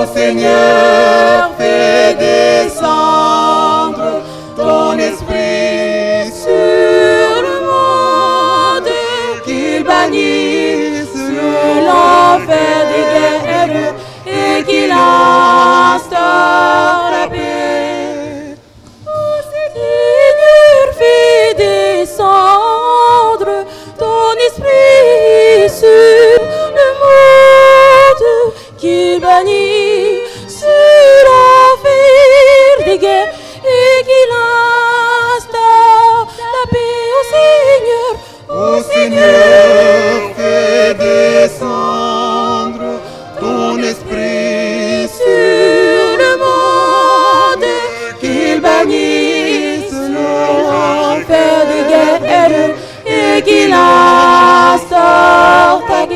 Seigneur, fais descendre ton esprit sur le monde, qu'il bannisse l'enfer des guerres et qu'il instaure la paix. Oh Seigneur, fais descendre ton esprit sur le monde, qu'il bannisse l'enfer des guerres et qu'il instaure la paix. Ô Seigneur, fais descendre ton esprit sur le monde, qu'il bannisse l'enfer des guerres et qu'il instaure ta paix.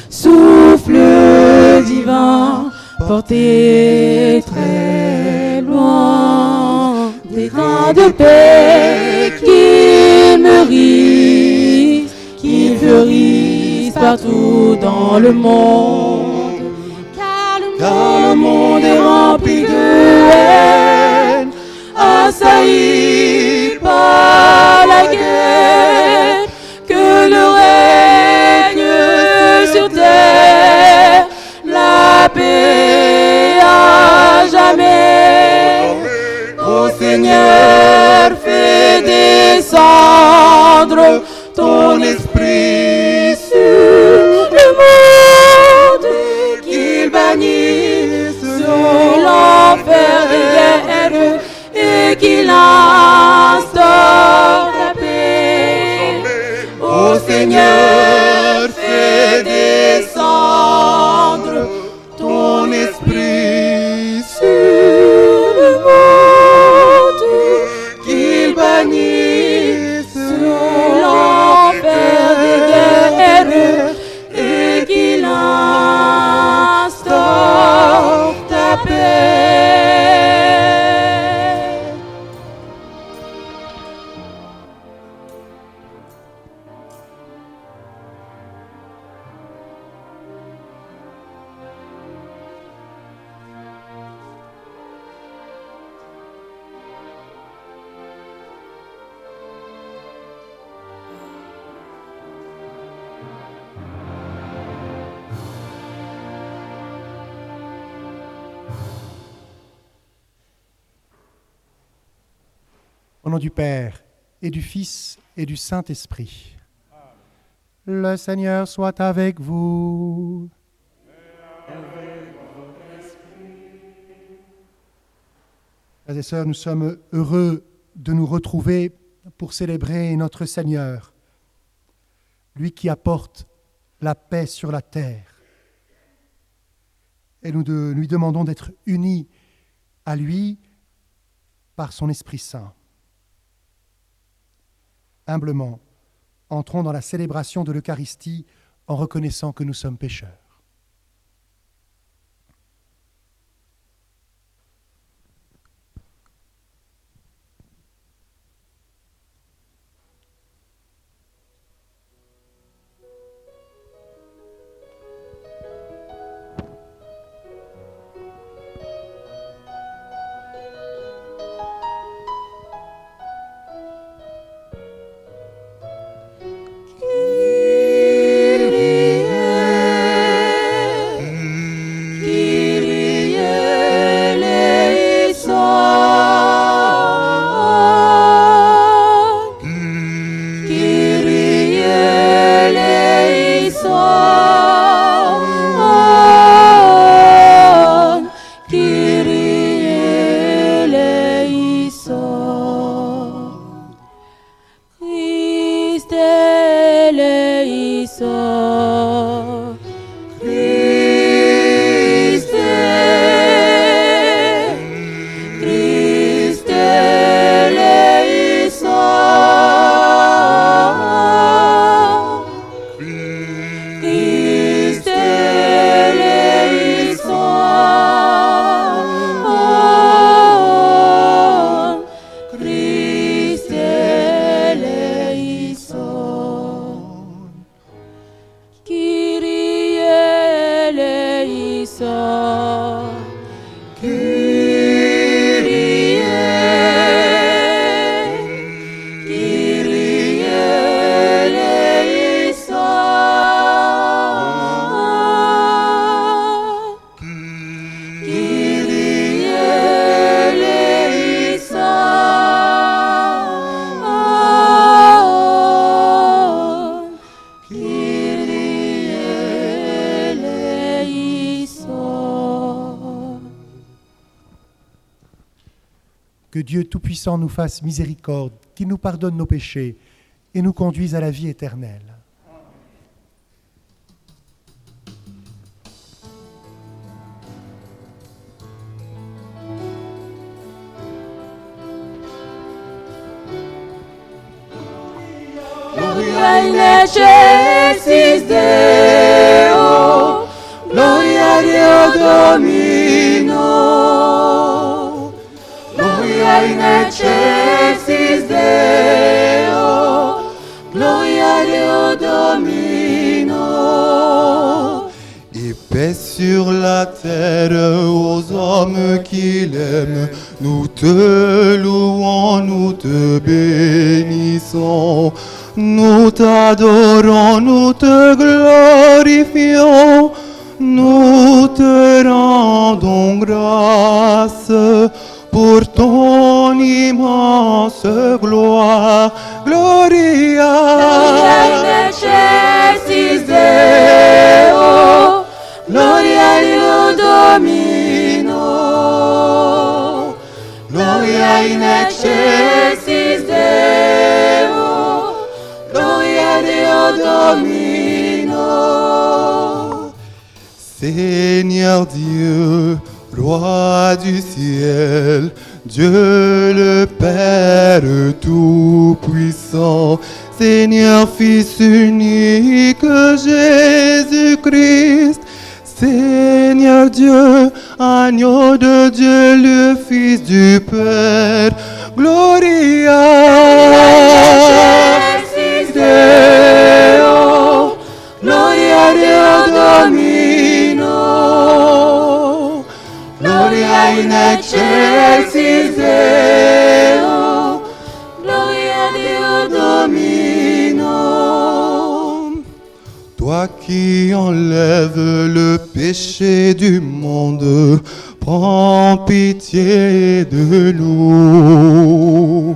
Souffle divin, porté très loin, des grains de paix qui mûrissent, qui fleurissent partout dans le monde. Car le monde est rempli de haine, assailli par la guerre, que le règne sur terre, la paix à jamais. Ô Seigneur, fais descendre ton esprit sur le monde, qu'il bannisse l'enfer des guerres et qu'il instaure la paix. Ô Seigneur, fais descendre ton esprit sur le monde, qu'il bannisse l'enfer des guerres et qu'il instaure ta paix. Au nom du Père, et du Fils, et du Saint-Esprit. Le Seigneur soit avec vous. Frères et sœurs, nous sommes heureux de nous retrouver pour célébrer notre Seigneur, lui qui apporte la paix sur la terre. Et nous lui demandons d'être unis à lui par son Esprit Saint. Humblement, entrons dans la célébration de l'Eucharistie en reconnaissant que nous sommes pécheurs. Kyrie que Dieu Tout-Puissant nous fasse miséricorde, qu'il nous pardonne nos péchés et nous conduise à la vie éternelle. Gloria in excelsis Deo, Gloria Deo Domino. Gloria in excelsis Deo, Gloria Deo Domino. Et paix sur la terre aux hommes qu'il aime. Nous te louons, nous te bénissons. Nous t'adorons, nous te glorifions. Nous te rendons grâce pour ton immense gloire. Gloria. Gloria in excelsis Deo, Gloria Deo Domino. Gloria in excelsis Deo, Gloria Deo Domino. Seigneur Dieu, Roi du ciel, Dieu le Père Tout-Puissant, Seigneur Fils unique Jésus-Christ, Seigneur Dieu, agneau de Dieu, le Fils du Père, Gloria. Deo, Gloria Deo Domino. Gloria in excelsis Deo, Gloria Deo Domino. Toi qui enlèves le péché du monde, prends pitié de nous.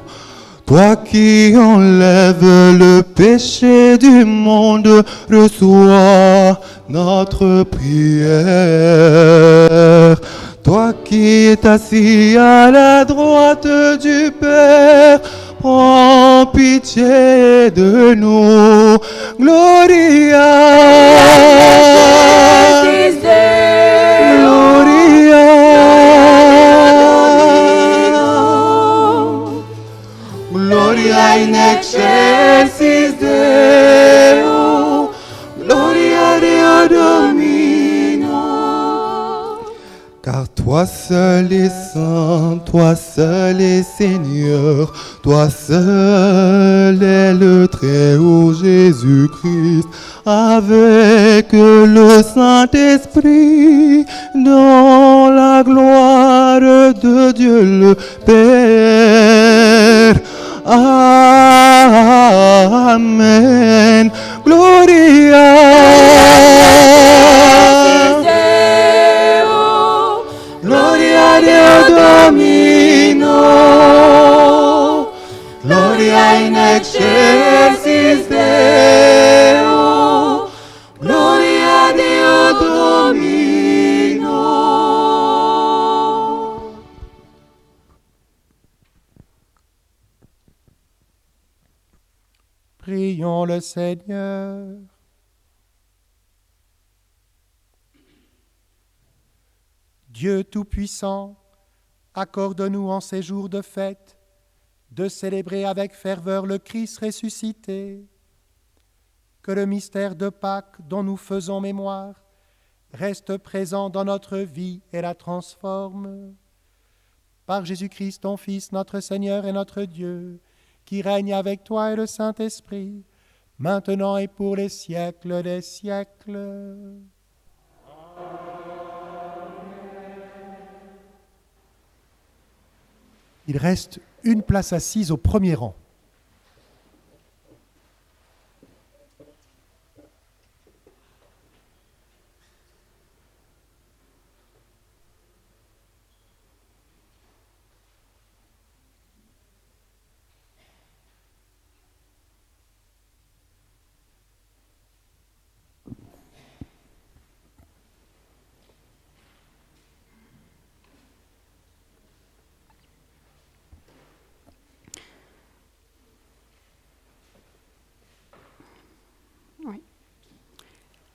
Toi qui enlèves le péché du monde, reçois notre prière. Toi qui es assis à la droite du Père, prends pitié de nous. Gloria. Gloria. Gloria in excelsis Deo, Gloria Deo Domino. Car toi seul est saint, toi seul est Seigneur, toi seul est le Très-Haut Jésus-Christ, avec le Saint-Esprit, dans la gloire de Dieu le Père. Amen. Gloria. Gloria Deo Domino. Gloria in excelsis Deo, Gloria Deo Domino. Prions le Seigneur. Dieu Tout-Puissant, accorde-nous en ces jours de fête de célébrer avec ferveur le Christ ressuscité. Que le mystère de Pâques dont nous faisons mémoire reste présent dans notre vie et la transforme. Par Jésus-Christ, ton Fils, notre Seigneur et notre Dieu, qui règne avec toi et le Saint-Esprit, maintenant et pour les siècles des siècles. Il reste une place assise au premier rang.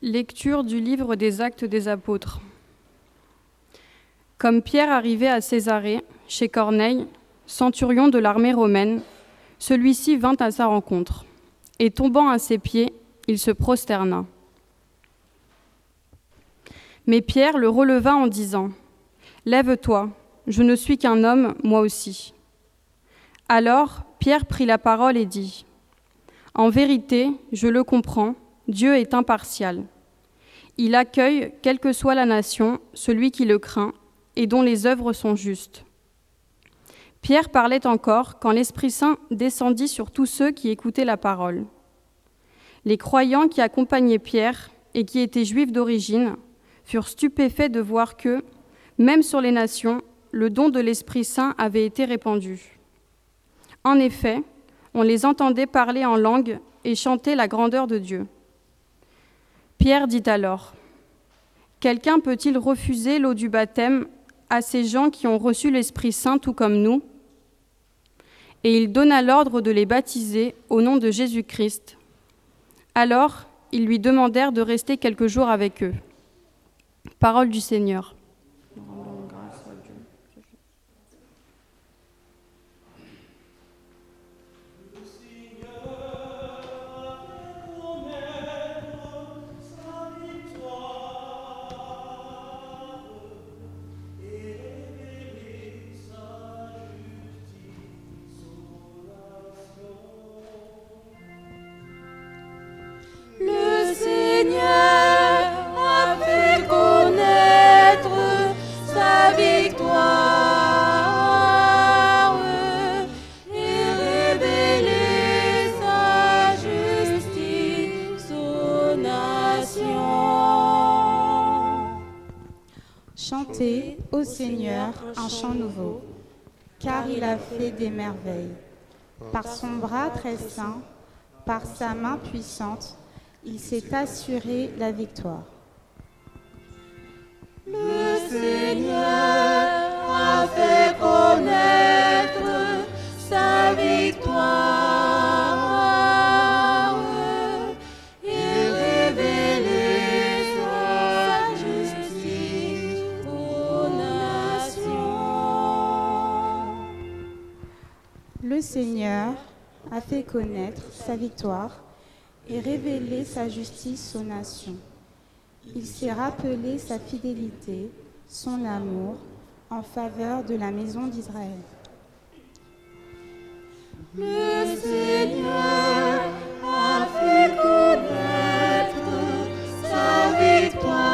Lecture du livre des Actes des Apôtres. Comme Pierre arrivait à Césarée, chez Corneille, centurion de l'armée romaine, celui-ci vint à sa rencontre, et tombant à ses pieds, il se prosterna. Mais Pierre le releva en disant : « Lève-toi, je ne suis qu'un homme, moi aussi. » Alors Pierre prit la parole et dit : « En vérité, je le comprends, Dieu est impartial. Il accueille, quelle que soit la nation, celui qui le craint et dont les œuvres sont justes. » Pierre parlait encore quand l'Esprit Saint descendit sur tous ceux qui écoutaient la parole. Les croyants qui accompagnaient Pierre et qui étaient juifs d'origine furent stupéfaits de voir que, même sur les nations, le don de l'Esprit Saint avait été répandu. En effet, on les entendait parler en langue et chanter la grandeur de Dieu. Pierre dit alors : « Quelqu'un peut-il refuser l'eau du baptême à ces gens qui ont reçu l'Esprit Saint tout comme nous ? » Et il donna l'ordre de les baptiser au nom de Jésus-Christ. Alors, ils lui demandèrent de rester quelques jours avec eux. Parole du Seigneur. Le Seigneur a fait connaître sa victoire et révélé sa justice aux nations. Chantez au Seigneur un chant nouveau, car il a fait des merveilles. Par son bras très saint, par sa main puissante, il s'est assuré la victoire. Le Seigneur a fait connaître sa victoire et révélé sa justice aux nations. Le Seigneur a fait connaître sa victoire et révélé sa justice aux nations. Il s'est rappelé sa fidélité, son amour, en faveur de la maison d'Israël. Le Seigneur a fait connaître sa victoire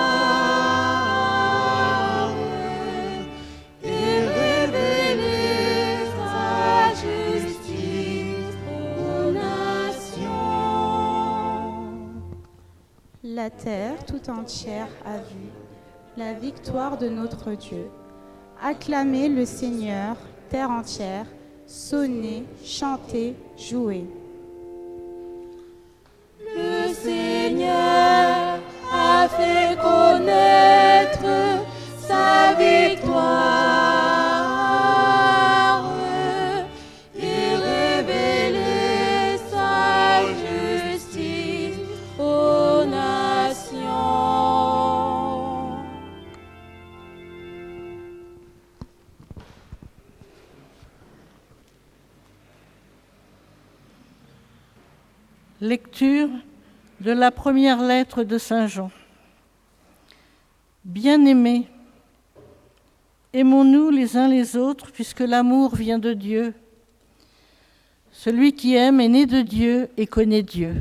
et révélé sa justice aux nations. La terre tout entière a vu la victoire de notre Dieu. Acclamez le Seigneur, terre entière, sonnez, chantez, jouez. Le Seigneur a fait connaître sa victoire et révélé sa justice aux nations. Lecture de la première lettre de Saint Jean. Bien-aimés, aimons-nous les uns les autres, puisque l'amour vient de Dieu. Celui qui aime est né de Dieu et connaît Dieu.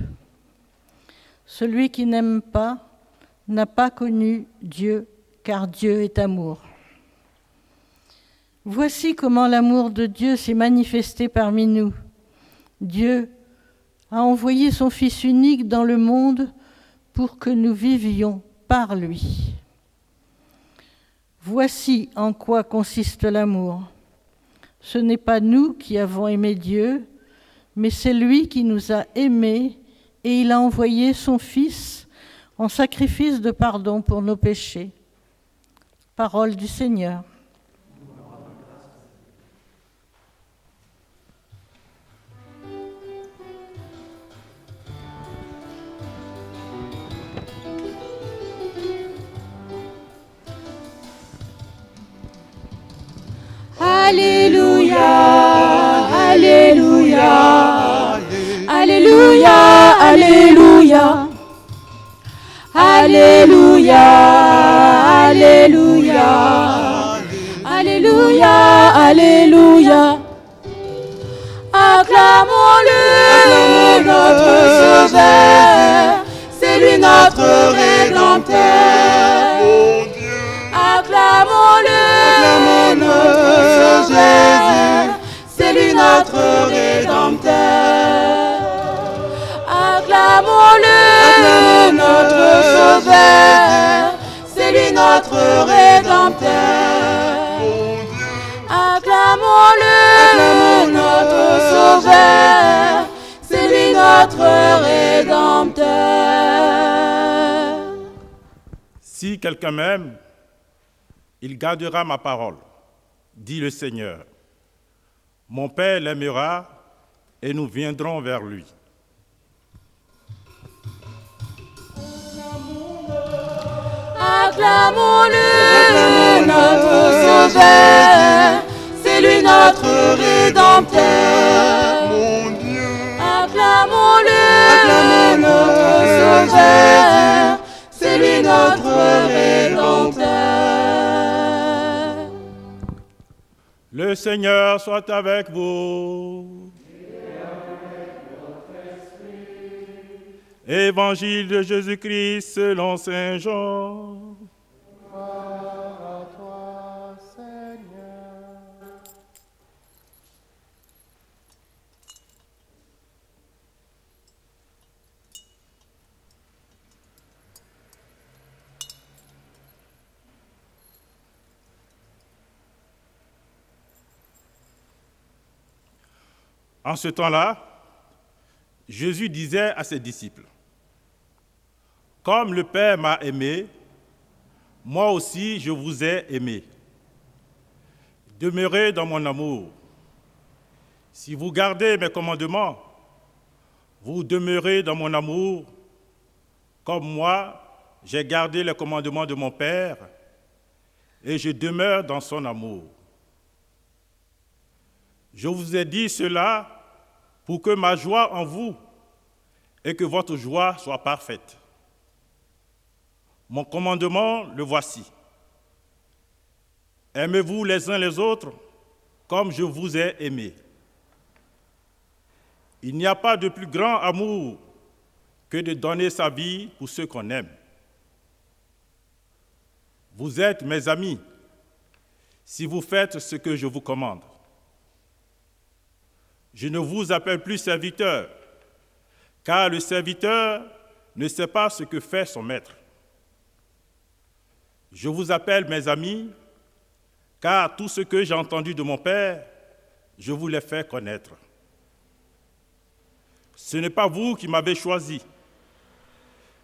Celui qui n'aime pas n'a pas connu Dieu, car Dieu est amour. Voici comment l'amour de Dieu s'est manifesté parmi nous. Dieu a envoyé son Fils unique dans le monde pour que nous vivions par lui. Voici en quoi consiste l'amour. Ce n'est pas nous qui avons aimé Dieu, mais c'est lui qui nous a aimés et il a envoyé son Fils en sacrifice de pardon pour nos péchés. Parole du Seigneur. Alléluia, Alléluia, Alléluia, Alléluia, Alléluia, Alléluia, Alléluia, Alléluia. Acclamons-le, notre Sauveur, c'est lui notre Rédempteur. Acclamons-le, notre Sauveur, c'est lui notre Rédempteur. Acclamons-le, notre Sauveur, c'est lui notre Rédempteur. Acclamons-le, notre Sauveur, c'est lui notre Rédempteur. Si quelqu'un m'aime, il gardera ma parole, dit le Seigneur. Mon Père l'aimera et nous viendrons vers lui. Acclamons-le, notre Sauveur, c'est lui notre Rédempteur. Mon Dieu, Acclamons-le, notre Sauveur, c'est lui notre Rédempteur. Le Seigneur soit avec vous. Évangile de Jésus-Christ selon Saint Jean. Gloire à toi, Seigneur. En ce temps-là, Jésus disait à ses disciples, « Comme le Père m'a aimé, moi aussi je vous ai aimé. Demeurez dans mon amour. Si vous gardez mes commandements, vous demeurez dans mon amour, comme moi j'ai gardé les commandements de mon Père et je demeure dans son amour. Je vous ai dit cela pour que ma joie en vous et que votre joie soit parfaite. Mon commandement, le voici. Aimez-vous les uns les autres comme je vous ai aimés. Il n'y a pas de plus grand amour que de donner sa vie pour ceux qu'on aime. Vous êtes mes amis si vous faites ce que je vous commande. Je ne vous appelle plus serviteur, car le serviteur ne sait pas ce que fait son maître. Je vous appelle mes amis, car tout ce que j'ai entendu de mon Père, je vous l'ai fait connaître. Ce n'est pas vous qui m'avez choisi,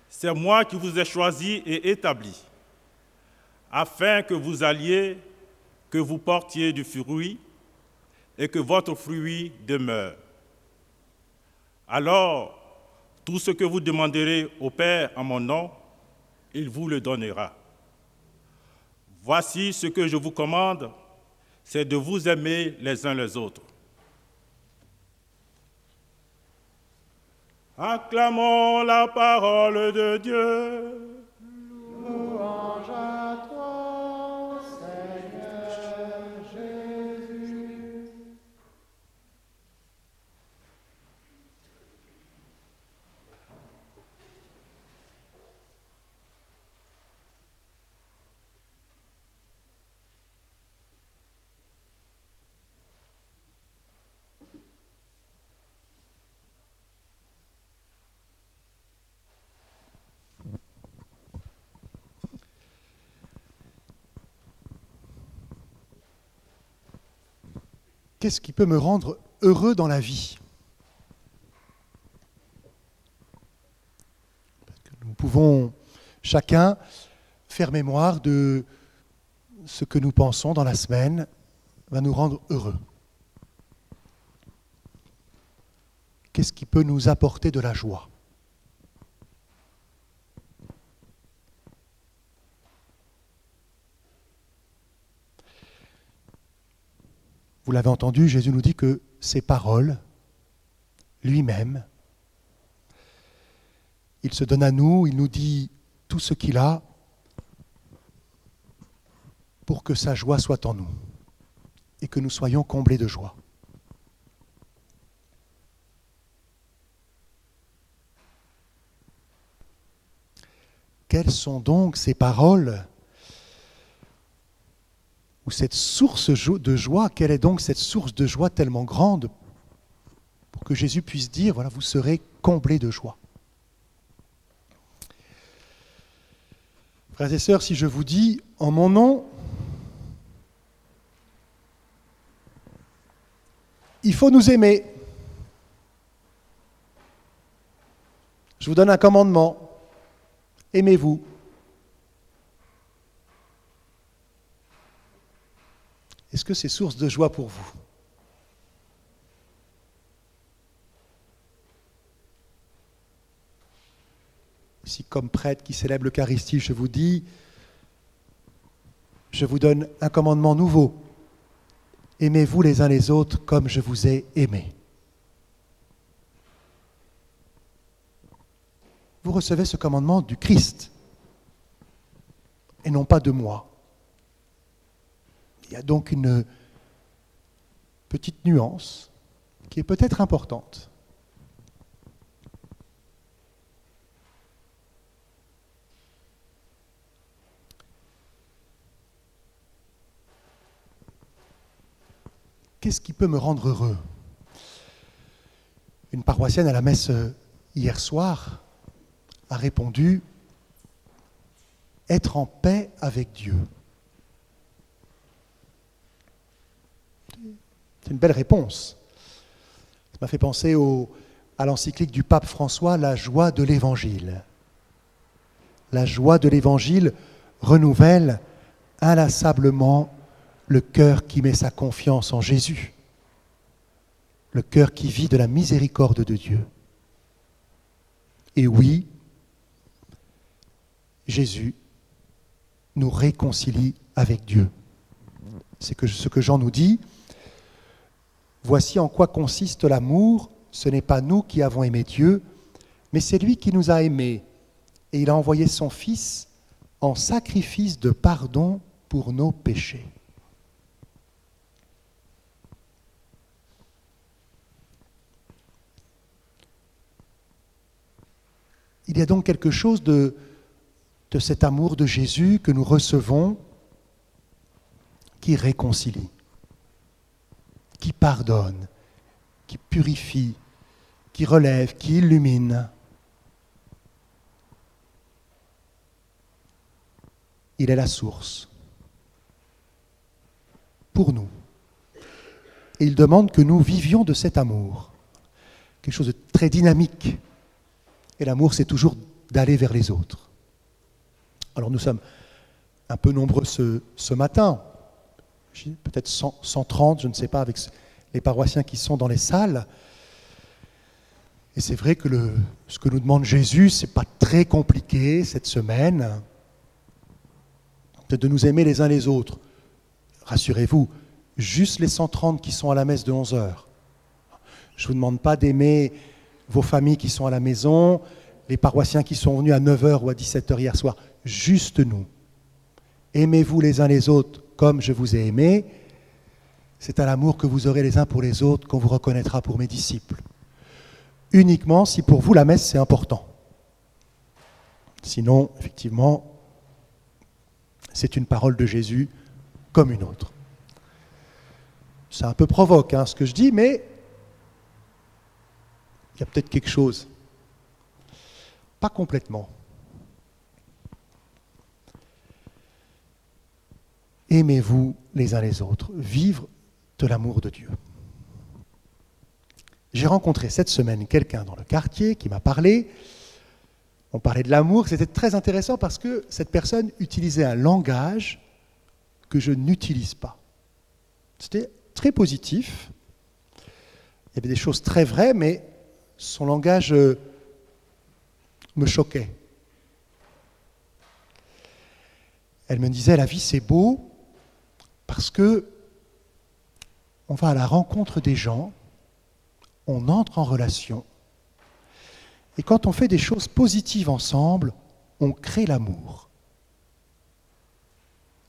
c'est moi qui vous ai choisi et établi, afin que vous alliez, que vous portiez du fruit, et que votre fruit demeure. Alors, tout ce que vous demanderez au Père en mon nom, il vous le donnera. Voici ce que je vous commande, c'est de vous aimer les uns les autres. Acclamons la parole de Dieu. Louange à toi, Seigneur Jésus. Qu'est-ce qui peut me rendre heureux dans la vie ? Nous pouvons chacun faire mémoire de ce que nous pensons dans la semaine va nous rendre heureux. Qu'est-ce qui peut nous apporter de la joie ? Vous l'avez entendu, Jésus nous dit que ses paroles, lui-même, il se donne à nous, il nous dit tout ce qu'il a pour que sa joie soit en nous et que nous soyons comblés de joie. Quelles sont donc ces paroles ou cette source de joie? Quelle est donc cette source de joie tellement grande pour que Jésus puisse dire, voilà, vous serez comblés de joie? Frères et sœurs, si je vous dis en mon nom, il faut nous aimer. Je vous donne un commandement. Aimez-vous. Est-ce que c'est source de joie pour vous? Si comme prêtre qui célèbre l'Eucharistie, je vous dis, je vous donne un commandement nouveau. Aimez-vous les uns les autres comme je vous ai aimés. Vous recevez ce commandement du Christ et non pas de moi. Il y a donc une petite nuance qui est peut-être importante. Qu'est-ce qui peut me rendre heureux? Une paroissienne à la messe hier soir a répondu « Être en paix avec Dieu ». C'est une belle réponse. Ça m'a fait penser à l'encyclique du pape François, La joie de l'Évangile. La joie de l'Évangile renouvelle inlassablement le cœur qui met sa confiance en Jésus, le cœur qui vit de la miséricorde de Dieu. Et oui, Jésus nous réconcilie avec Dieu. C'est ce que Jean nous dit. Voici en quoi consiste l'amour. Ce n'est pas nous qui avons aimé Dieu, mais c'est lui qui nous a aimés. Et il a envoyé son Fils en sacrifice de pardon pour nos péchés. Il y a donc quelque chose de cet amour de Jésus que nous recevons qui réconcilie, qui pardonne, qui purifie, qui relève, qui illumine. Il est la source pour nous. Et il demande que nous vivions de cet amour, quelque chose de très dynamique. Et l'amour, c'est toujours d'aller vers les autres. Alors nous sommes un peu nombreux ce matin, peut-être 130, je ne sais pas, avec les paroissiens qui sont dans les salles. Et c'est vrai que ce que nous demande Jésus, ce n'est pas très compliqué cette semaine, de nous aimer les uns les autres. Rassurez-vous, juste les 130 qui sont à la messe de 11h. Je ne vous demande pas d'aimer vos familles qui sont à la maison, les paroissiens qui sont venus à 9h ou à 17h hier soir, juste nous. Aimez-vous les uns les autres comme je vous ai aimé. C'est à l'amour que vous aurez les uns pour les autres qu'on vous reconnaîtra pour mes disciples. Uniquement si pour vous la messe c'est important. Sinon, effectivement, c'est une parole de Jésus comme une autre. C'est un peu provoque ce que je dis, mais il y a peut-être quelque chose. Pas complètement. Aimez-vous les uns les autres, vivre de l'amour de Dieu. J'ai rencontré cette semaine quelqu'un dans le quartier qui m'a parlé. On parlait de l'amour, c'était très intéressant parce que cette personne utilisait un langage que je n'utilise pas. C'était très positif. Il y avait des choses très vraies, mais son langage me choquait. Elle me disait, la vie c'est beau parce que on va à la rencontre des gens, on entre en relation, et quand on fait des choses positives ensemble, on crée l'amour.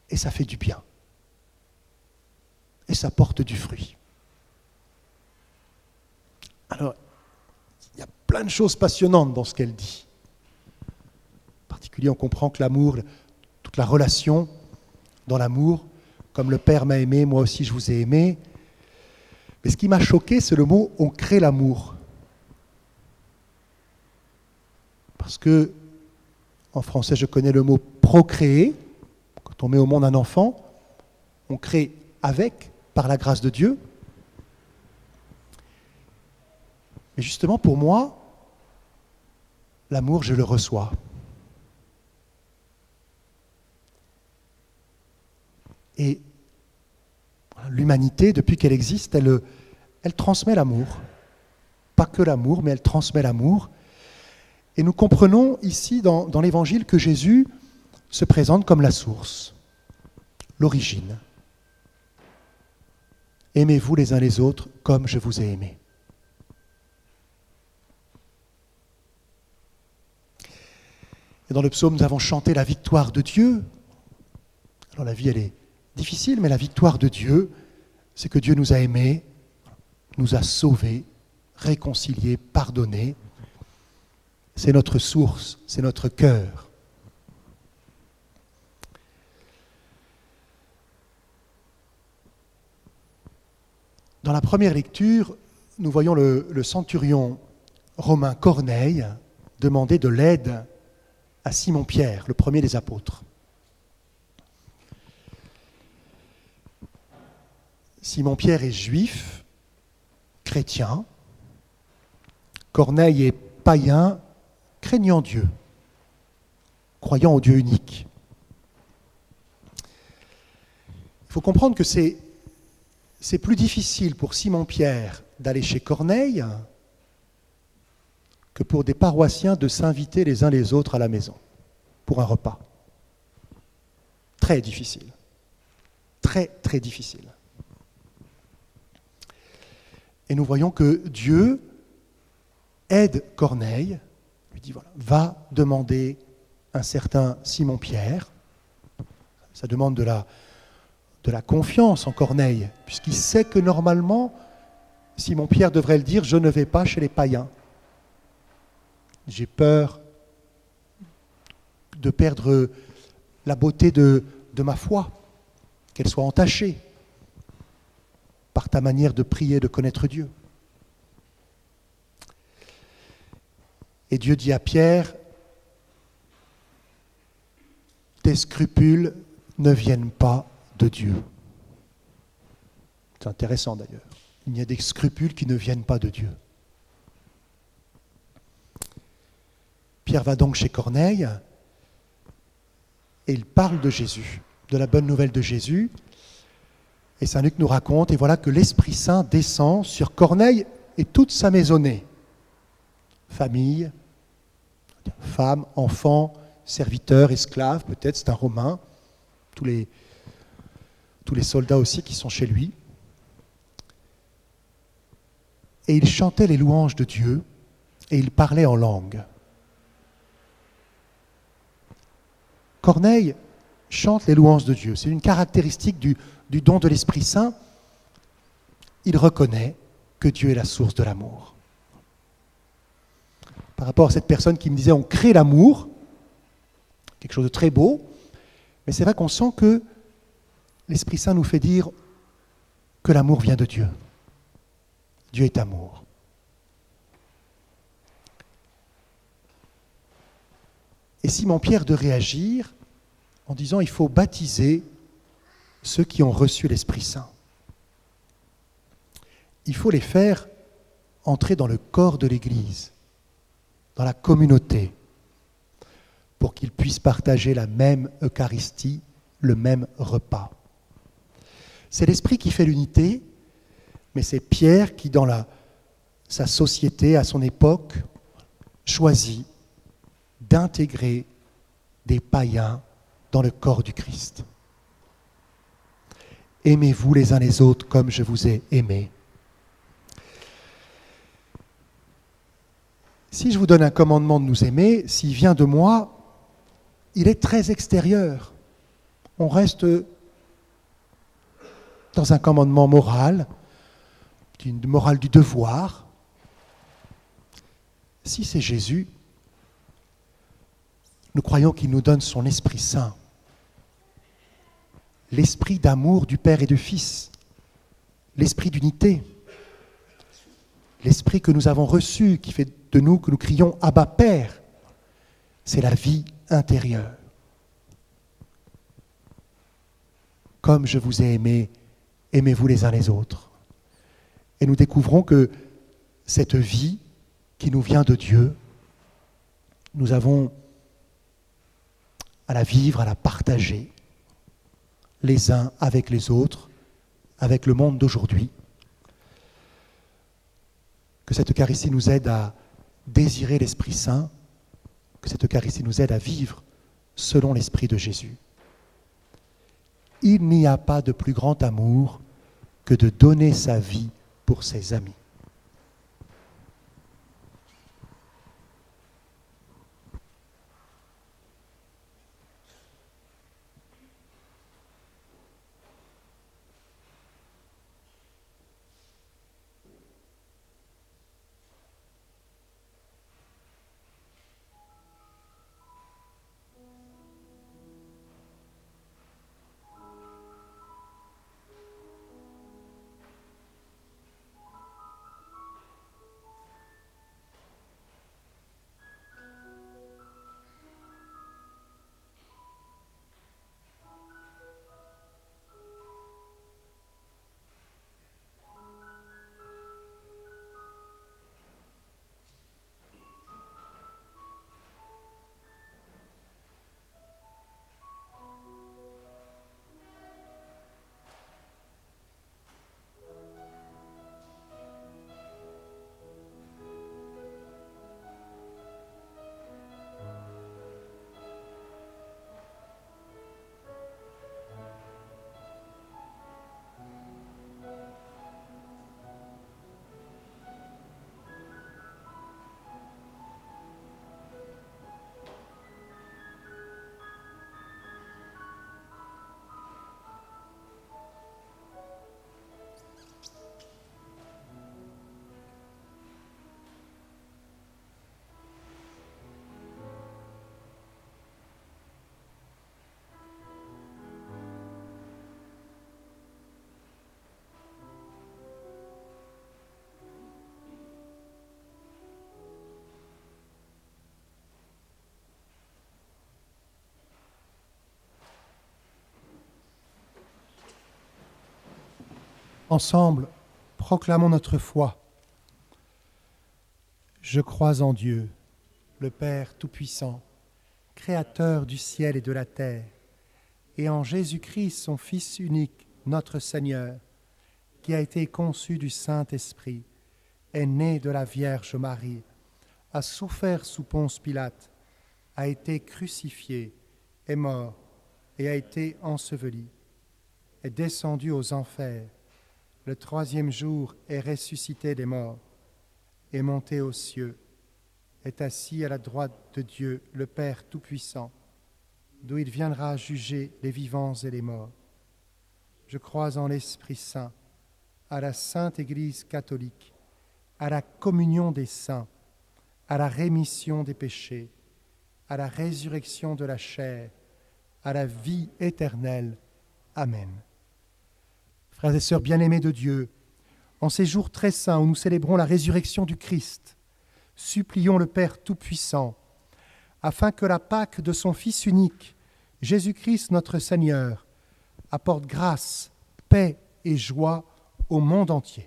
Et ça fait du bien. Et ça porte du fruit. Alors, il y a plein de choses passionnantes dans ce qu'elle dit. En particulier, on comprend que l'amour, toute la relation dans l'amour, comme le Père m'a aimé, moi aussi je vous ai aimé. Mais ce qui m'a choqué, c'est le mot « on crée l'amour ». Parce que, en français, je connais le mot « procréer ». Quand on met au monde un enfant, on crée avec, par la grâce de Dieu. Mais justement, pour moi, l'amour, je le reçois. Et l'humanité, depuis qu'elle existe, elle transmet l'amour. Pas que l'amour, mais elle transmet l'amour. Et nous comprenons ici dans l'Évangile que Jésus se présente comme la source, l'origine. Aimez-vous les uns les autres comme je vous ai aimé. Et dans le psaume, nous avons chanté la victoire de Dieu. Alors la vie, elle est difficile, mais la victoire de Dieu, c'est que Dieu nous a aimés, nous a sauvés, réconciliés, pardonnés. C'est notre source, c'est notre cœur. Dans la première lecture, nous voyons le centurion romain Corneille demander de l'aide à Simon-Pierre, le premier des apôtres. Simon-Pierre est juif, chrétien. Corneille est païen, craignant Dieu, croyant au Dieu unique. Il faut comprendre que c'est plus difficile pour Simon-Pierre d'aller chez Corneille que pour des paroissiens de s'inviter les uns les autres à la maison pour un repas. Très difficile. Très, très difficile. Et nous voyons que Dieu aide Corneille, lui dit, voilà, va demander un certain Simon-Pierre. Ça demande de la confiance en Corneille, puisqu'il sait que normalement, Simon-Pierre devrait le dire, je ne vais pas chez les païens. J'ai peur de perdre la beauté de ma foi, qu'elle soit entachée par ta manière de prier, de connaître Dieu. Et Dieu dit à Pierre, tes scrupules ne viennent pas de Dieu. C'est intéressant d'ailleurs. Il y a des scrupules qui ne viennent pas de Dieu. Pierre va donc chez Corneille et il parle de Jésus, de la bonne nouvelle de Jésus. Et Saint Luc nous raconte, et voilà que l'Esprit Saint descend sur Corneille et toute sa maisonnée. Famille, femmes, enfants, serviteurs, esclaves, peut-être c'est un Romain, tous les soldats aussi qui sont chez lui. Et il chantait les louanges de Dieu et il parlait en langue. Corneille chante les louanges de Dieu. C'est une caractéristique du don de l'Esprit Saint. Il reconnaît que Dieu est la source de l'amour. Par rapport à cette personne qui me disait on crée l'amour, quelque chose de très beau, mais c'est vrai qu'on sent que l'Esprit Saint nous fait dire que l'amour vient de Dieu. Dieu est amour. Et Simon-Pierre de réagir en disant il faut baptiser ceux qui ont reçu l'Esprit Saint. Il faut les faire entrer dans le corps de l'Église, dans la communauté, pour qu'ils puissent partager la même Eucharistie, le même repas. C'est l'Esprit qui fait l'unité, mais c'est Pierre qui, dans sa société, à son époque, choisit d'intégrer des païens dans le corps du Christ. aimez-vous les uns les autres comme je vous ai aimés. Si je vous donne un commandement de nous aimer, s'il vient de moi, il est très extérieur. On reste dans un commandement moral, une morale du devoir. Si c'est Jésus, nous croyons qu'il nous donne son Esprit Saint, l'esprit d'amour du Père et du Fils, l'esprit d'unité, l'esprit que nous avons reçu, qui fait de nous que nous crions « Abba Père », c'est la vie intérieure. Comme je vous ai aimés, aimez-vous les uns les autres. Et nous découvrons que cette vie qui nous vient de Dieu, nous avons à la vivre, à la partager, les uns avec les autres, avec le monde d'aujourd'hui. Que cette Eucharistie nous aide à désirer l'Esprit Saint, que cette Eucharistie nous aide à vivre selon l'Esprit de Jésus. Il n'y a pas de plus grand amour que de donner sa vie pour ses amis. Ensemble, proclamons notre foi. Je crois en Dieu, le Père Tout-Puissant, Créateur du ciel et de la terre, et en Jésus-Christ, son Fils unique, notre Seigneur, qui a été conçu du Saint-Esprit, est né de la Vierge Marie, a souffert sous Ponce Pilate, a été crucifié, est mort et a été enseveli, est descendu aux enfers. Le troisième jour est ressuscité des morts, est monté aux cieux, est assis à la droite de Dieu, le Père Tout-Puissant, d'où il viendra juger les vivants et les morts. Je crois en l'Esprit Saint, à la Sainte Église catholique, à la communion des saints, à la rémission des péchés, à la résurrection de la chair, à la vie éternelle. Amen. Frères et sœurs bien-aimés de Dieu, en ces jours très saints où nous célébrons la résurrection du Christ, supplions le Père Tout-Puissant, afin que la Pâque de son Fils unique, Jésus-Christ notre Seigneur, apporte grâce, paix et joie au monde entier.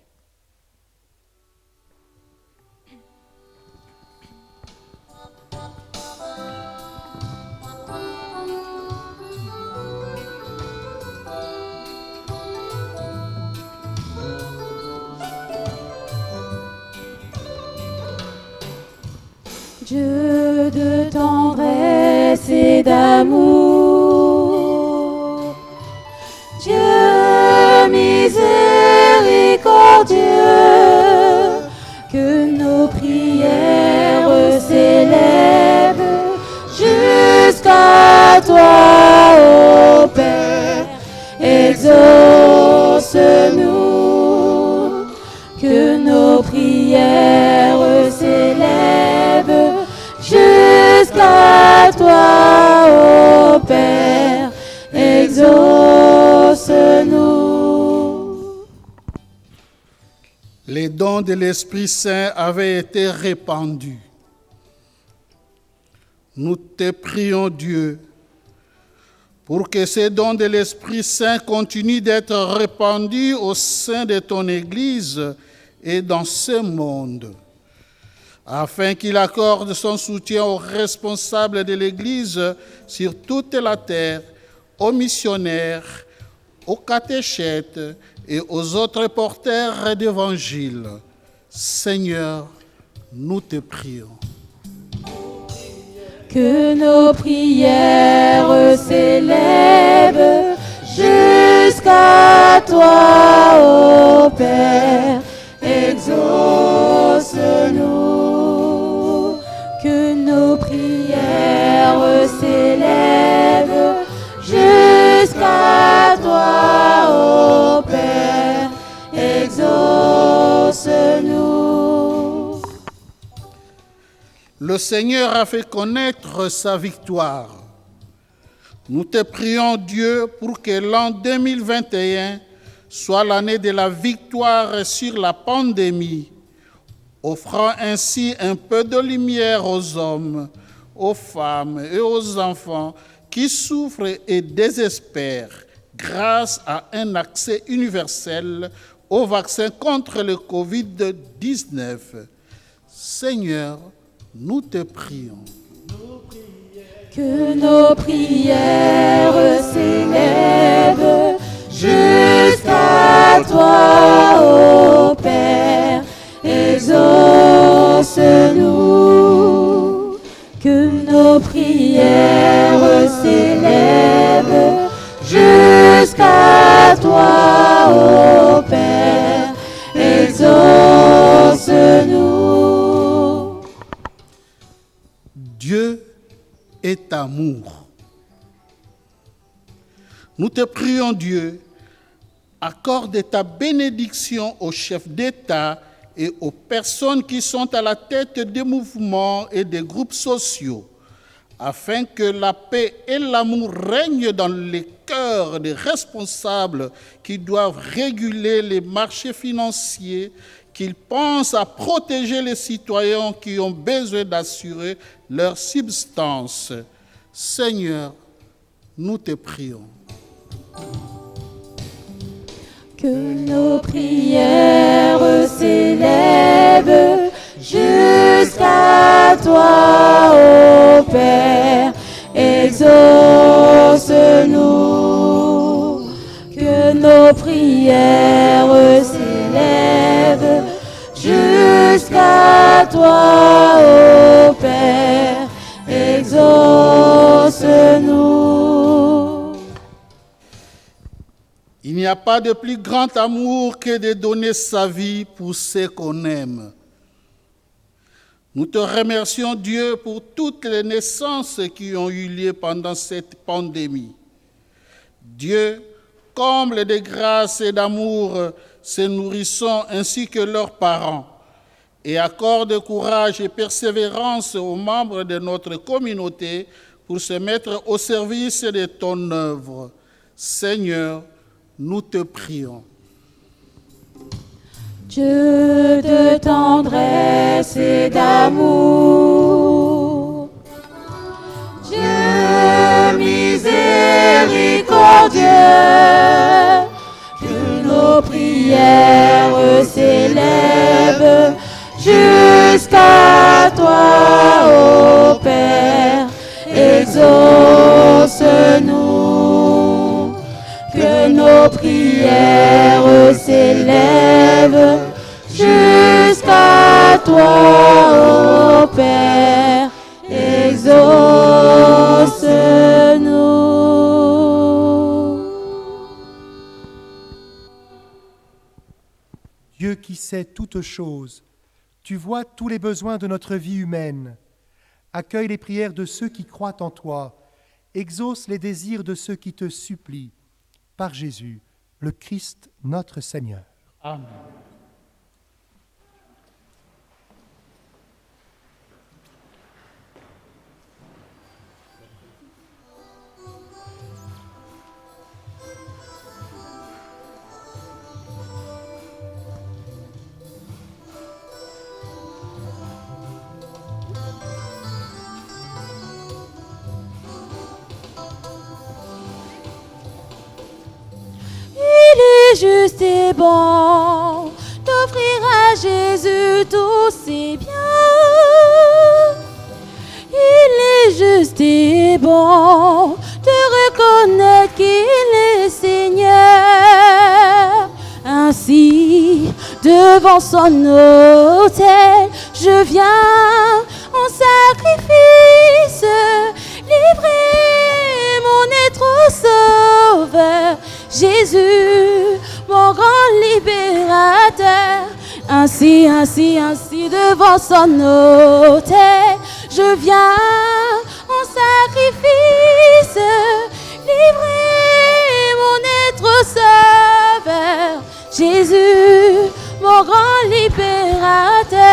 Dieu de tendresse et d'amour, Dieu miséricordieux, que nos prières s'élèvent jusqu'à toi, ô Père. Exauce-nous, que nos prières s'élèvent jusqu'à toi, ô Père. Exauce-nous. Les dons de l'Esprit Saint avaient été répandus. Nous te prions, Dieu, pour que ces dons de l'Esprit Saint continuent d'être répandus au sein de ton Église et dans ce monde, afin qu'il accorde son soutien aux responsables de l'Église sur toute la terre, aux missionnaires, aux catéchètes et aux autres porteurs d'Évangile. Seigneur, nous te prions. Que nos prières s'élèvent jusqu'à toi, ô Père. Exauce-nous. Que nos prières s'élèvent jusqu'à toi, ô Père. Exauce-nous. Le Seigneur a fait connaître sa victoire. Nous te prions, Dieu, pour que l'an 2021 soit l'année de la victoire sur la pandémie, offrant ainsi un peu de lumière aux hommes, aux femmes et aux enfants qui souffrent et désespèrent grâce à un accès universel au vaccin contre le Covid-19. Seigneur, nous te prions. Que nos prières s'élèvent jusqu'à toi, ô Père. Exauce-nous. Que nos prières s'élèvent jusqu'à toi, ô Père. Exauce-nous. Dieu est amour. Nous te prions, Dieu, accorde ta bénédiction aux chefs d'État et aux personnes qui sont à la tête des mouvements et des groupes sociaux, afin que la paix et l'amour règnent dans les cœurs des responsables qui doivent réguler les marchés financiers, qu'ils pensent à protéger les citoyens qui ont besoin d'assurer leur subsistance. Seigneur, nous te prions. Que nos prières s'élèvent jusqu'à toi, ô Père. Exauce-nous. Que nos prières s'élèvent jusqu'à toi, ô Père. Exauce-nous. Il n'y a pas de plus grand amour que de donner sa vie pour ceux qu'on aime. Nous te remercions, Dieu, pour toutes les naissances qui ont eu lieu pendant cette pandémie. Dieu, comble de grâce et d'amour ces nourrissons ainsi que leurs parents, et accorde courage et persévérance aux membres de notre communauté pour se mettre au service de ton œuvre. Seigneur, nous te prions. Dieu de tendresse et d'amour, Dieu miséricordieux, que nos prières s'élèvent jusqu'à toi, ô Père. Exauce-nous. Que nos prières s'élèvent jusqu'à toi, ô Père. Exauce-nous. Dieu sais toutes choses, tu vois tous les besoins de notre vie humaine. Accueille les prières de ceux qui croient en toi, exauce les désirs de ceux qui te supplient. Par Jésus, le Christ, notre Seigneur. Amen. Juste et bon d'offrir à Jésus tous ses biens. Il est juste et bon de reconnaître qu'il est Seigneur. Ainsi, devant son autel, je viens en sacrifice, livrer mon être au Sauveur. Jésus, mon grand libérateur, ainsi, devant son autel, je viens en sacrifice, livrer mon être au Sauveur. Jésus, mon grand libérateur.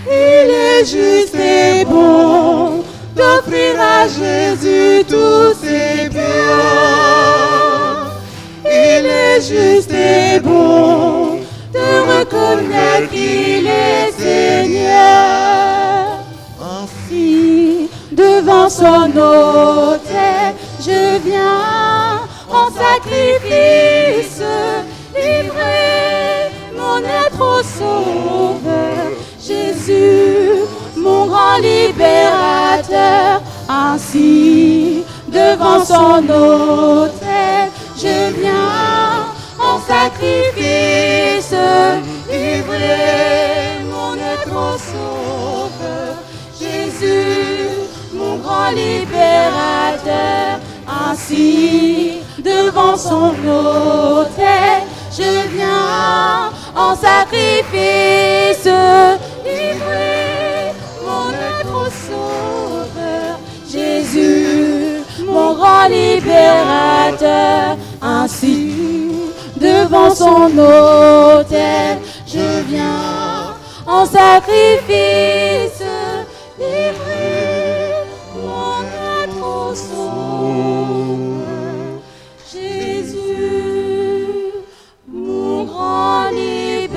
Il est juste et bon d'offrir à Jésus tous ses biens. Il est juste et bon de reconnaître qu'il est Seigneur. Ainsi, devant son autel, je viens en sacrifice, livrer mon être au Sauveur. Jésus, mon grand libérateur, ainsi, devant son autel, je viens en sacrifice, livrer mon être au Sauveur. Jésus, mon grand libérateur, ainsi, devant son autel, je viens en sacrifice, livrer mon être au Sauveur. Jésus, mon grand libérateur, ainsi, devant son autel, je viens en sacrifice, livrer mon être au Sauveur. Jésus, mon grand libérateur.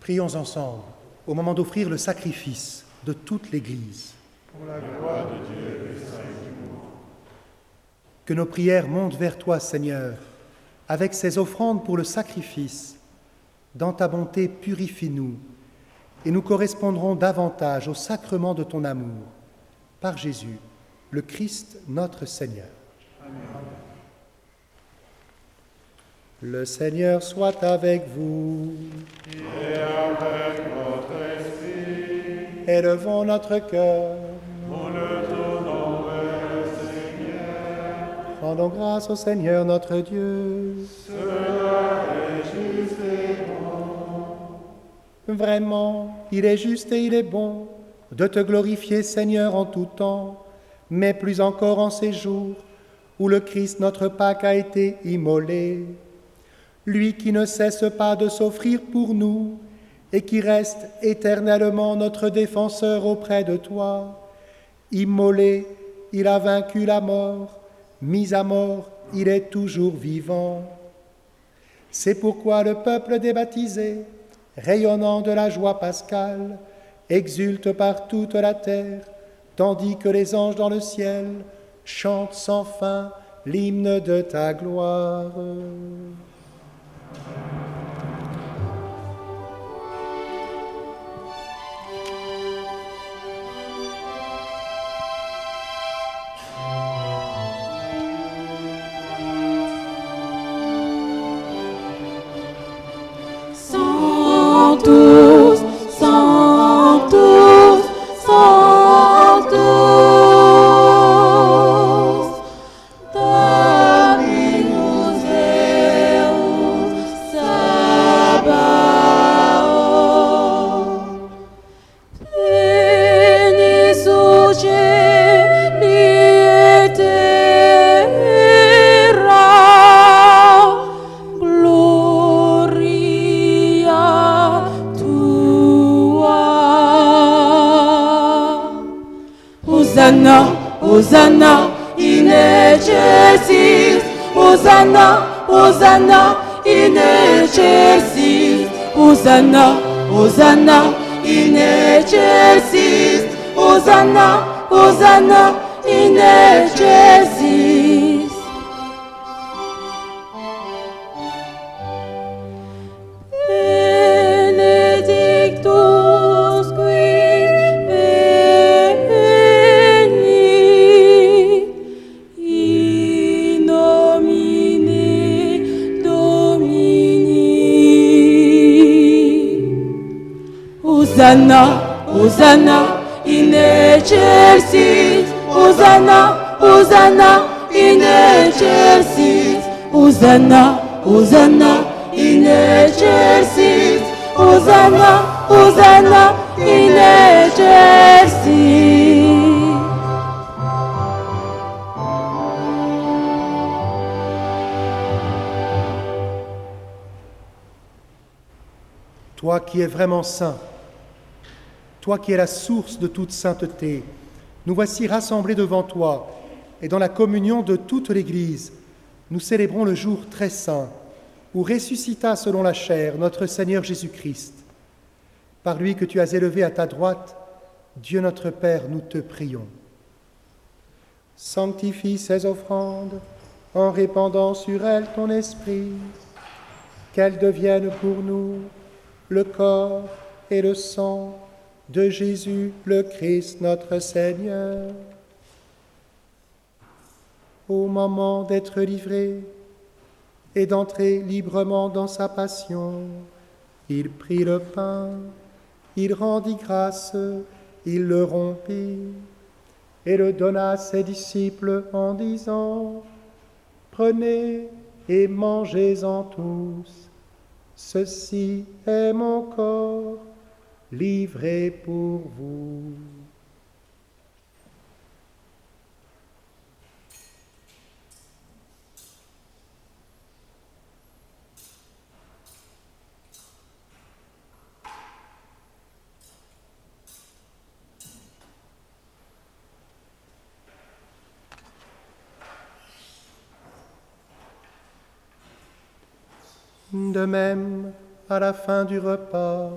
Prions ensemble au moment d'offrir le sacrifice de toute l'Église. Pour la gloire de Dieu et le salut du monde. Que nos prières montent vers toi, Seigneur, avec ces offrandes pour le sacrifice. Dans ta bonté, purifie-nous, et nous correspondrons davantage au sacrement de ton amour. Par Jésus, le Christ, notre Seigneur. Amen. Le Seigneur soit avec vous. Et avec votre esprit, Élevons notre cœur. nous le tournons vers le Seigneur. Rendons grâce au Seigneur notre Dieu. Cela est juste et bon. Vraiment, il est juste et il est bon de te glorifier, Seigneur, en tout temps, mais plus encore en ces jours où le Christ, notre Pâque, a été immolé. Lui qui ne cesse pas de s'offrir pour nous et qui reste éternellement notre défenseur auprès de toi. Immolé, il a vaincu la mort, mis à mort, il est toujours vivant. C'est pourquoi le peuple des baptisés, rayonnant de la joie pascale, exulte par toute la terre, tandis que les anges dans le ciel chantent sans fin l'hymne de ta gloire. Sanctus, Sanctus, Sanctus, Dominus Deus Sabaoth. Veni sucedi et terra, gloria tua. Hosanna, Hosanna in excelsis, Hosanna, Hosanna in excelsis, Hosanna, Hosanna in excelsis, Hosanna, Hosanna in excelsis. Benedictus qui veni in nomine Domini. Hosanna, Hosanna in excelsis, Hosanna, Hosanna in excelsis, Hosanna, Hosanna in excelsis, Hosanna, Hosanna in excelsis. Toi qui es vraiment saint, toi qui es la source de toute sainteté, nous voici rassemblés devant toi, et dans la communion de toute l'Église, nous célébrons le jour très saint, où ressuscita selon la chair notre Seigneur Jésus-Christ. Par lui que tu as élevé à ta droite, Dieu notre Père, nous te prions. Sanctifie ces offrandes en répandant sur elles ton esprit, qu'elles deviennent pour nous le corps et le sang de Jésus le Christ notre Seigneur. Au moment d'être livré et d'entrer librement dans sa passion, il prit le pain, il rendit grâce, il le rompit et le donna à ses disciples en disant : Prenez et mangez-en tous, ceci est mon corps livré pour vous. De même, à la fin du repas,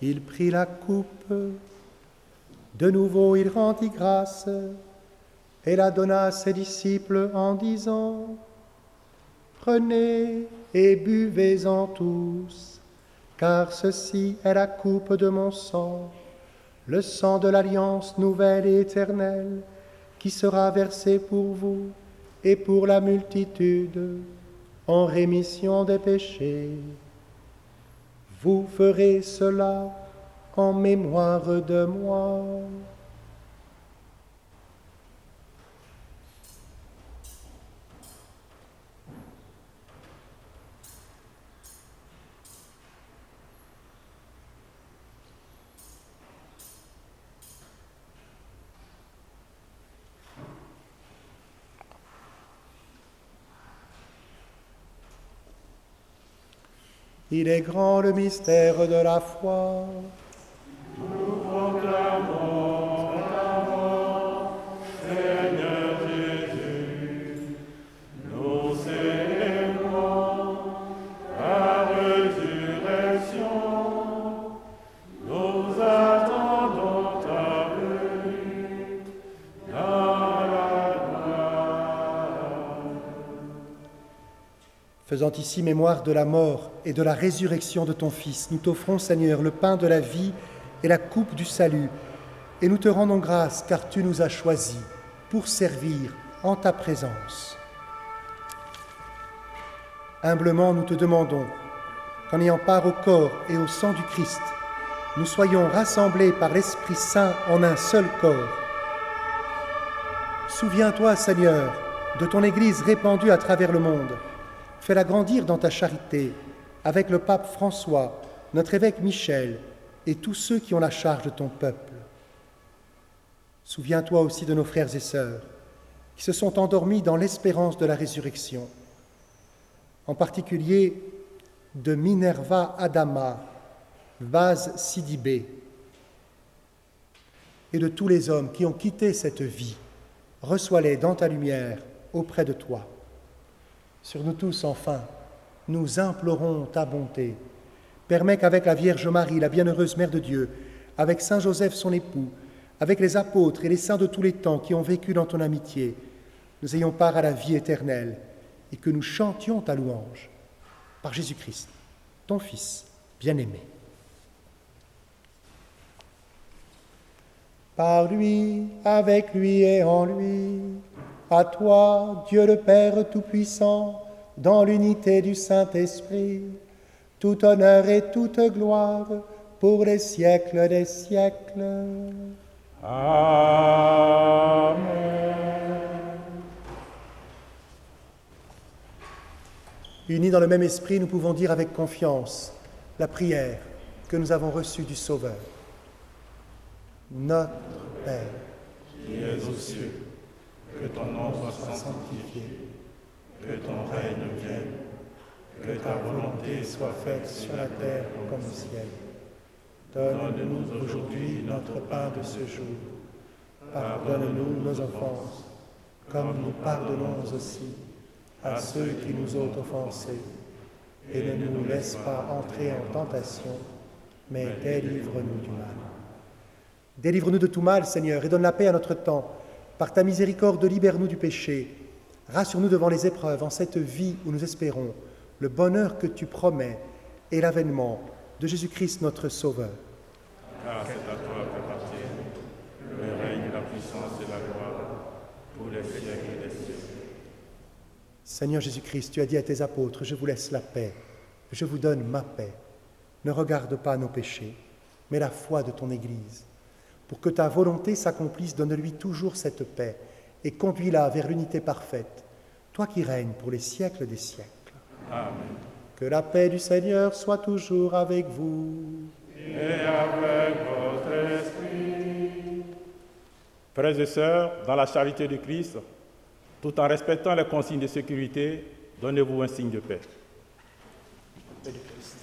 il prit la coupe. De nouveau, il rendit grâce et la donna à ses disciples en disant : Prenez et buvez-en tous, car ceci est la coupe de mon sang, le sang de l'alliance nouvelle et éternelle, qui sera versé pour vous et pour la multitude en rémission des péchés. Vous ferez cela en mémoire de moi. Il est grand le mystère de la foi. Nous proclamons ta mort, Seigneur Jésus. Nous célébrons ta résurrection. Nous attendons ta venue dans la gloire. Faisant ici mémoire de la mort et de la résurrection de ton Fils, nous t'offrons, Seigneur, le pain de la vie et la coupe du salut, et nous te rendons grâce car tu nous as choisis pour servir en ta présence. Humblement, nous te demandons qu'en ayant part au corps et au sang du Christ, nous soyons rassemblés par l'Esprit Saint en un seul corps. Souviens-toi, Seigneur, de ton Église répandue à travers le monde. Fais-la grandir dans ta charité, avec le pape François, notre évêque Michel et tous ceux qui ont la charge de ton peuple. Souviens-toi aussi de nos frères et sœurs qui se sont endormis dans l'espérance de la résurrection, en particulier de Minerva Adama, Vaz Sidibé, et de tous les hommes qui ont quitté cette vie. Reçois-les dans ta lumière auprès de toi. Sur nous tous, enfin, nous implorons ta bonté. Permets qu'avec la Vierge Marie, la bienheureuse Mère de Dieu, avec Saint Joseph son époux, avec les apôtres et les saints de tous les temps qui ont vécu dans ton amitié, nous ayons part à la vie éternelle et que nous chantions ta louange. Par Jésus-Christ, ton Fils bien-aimé. Par lui, avec lui et en lui, à toi, Dieu le Père Tout-Puissant, dans l'unité du Saint-Esprit, tout honneur et toute gloire pour les siècles des siècles. Amen. Unis dans le même esprit, nous pouvons dire avec confiance la prière que nous avons reçue du Sauveur. Notre Père, Qui es aux cieux, que ton nom soit sanctifié, que ton règne vienne, que ta volonté soit faite sur la terre comme au ciel. Donne-nous aujourd'hui notre pain de ce jour. Pardonne-nous nos offenses, comme nous pardonnons aussi à ceux qui nous ont offensés. Et ne nous laisse pas entrer en tentation, mais délivre-nous du mal. délivre-nous de tout mal, Seigneur, et donne la paix à notre temps. Par ta miséricorde, libère-nous du péché. Rassure-nous devant les épreuves, en cette vie où nous espérons le bonheur que tu promets et l'avènement de Jésus-Christ, notre Sauveur. Car c'est à toi qu'appartiennent le règne, la puissance et la gloire pour les siècles des siècles. Seigneur Jésus-Christ, tu as dit à tes apôtres, je vous laisse la paix, je vous donne ma paix. Ne regarde pas nos péchés, mais la foi de ton Église. Pour que ta volonté s'accomplisse, donne-lui toujours cette paix et conduis-la vers l'unité parfaite, toi qui règnes pour les siècles des siècles. Amen. Que la paix du Seigneur soit toujours avec vous. Et avec votre esprit. Frères et sœurs, dans la charité de Christ, tout en respectant les consignes de sécurité, donnez-vous un signe de paix. La paix du Christ.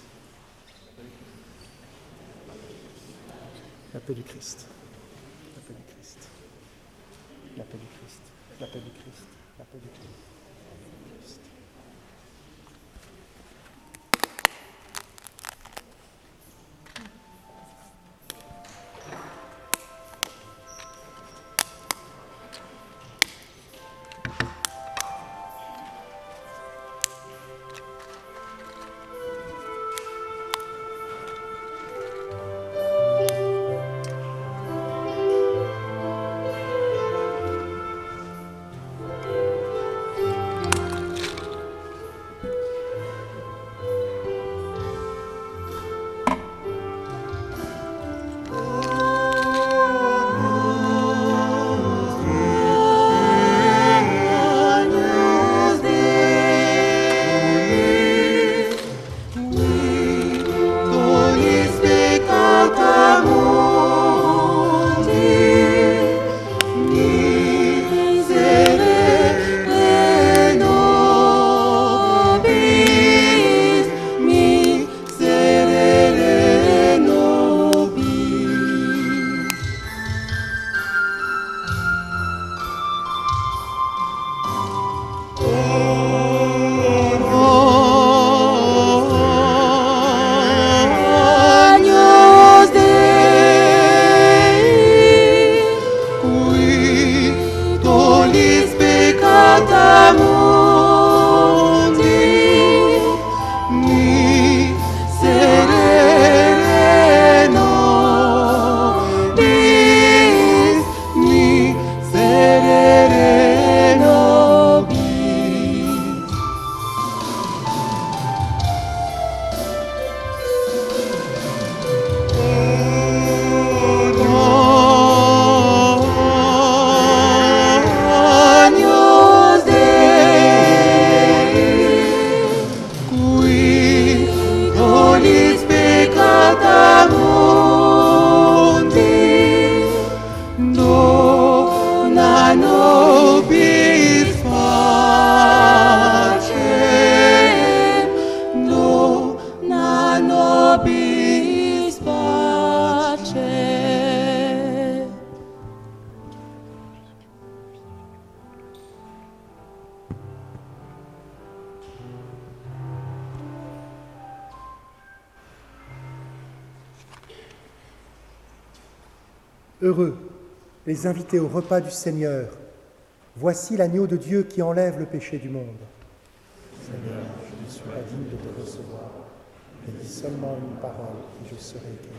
La paix du Christ. La paix du Christ. La paix du Christ. La paix du Christ. La paix du Christ. nobis pacem, dona nobis pacem. Heureux les invités au repas du Seigneur. Voici l'agneau de Dieu qui enlève le péché du monde. Seigneur, je ne suis pas digne de te recevoir, mais dis seulement une parole et je serai guéri.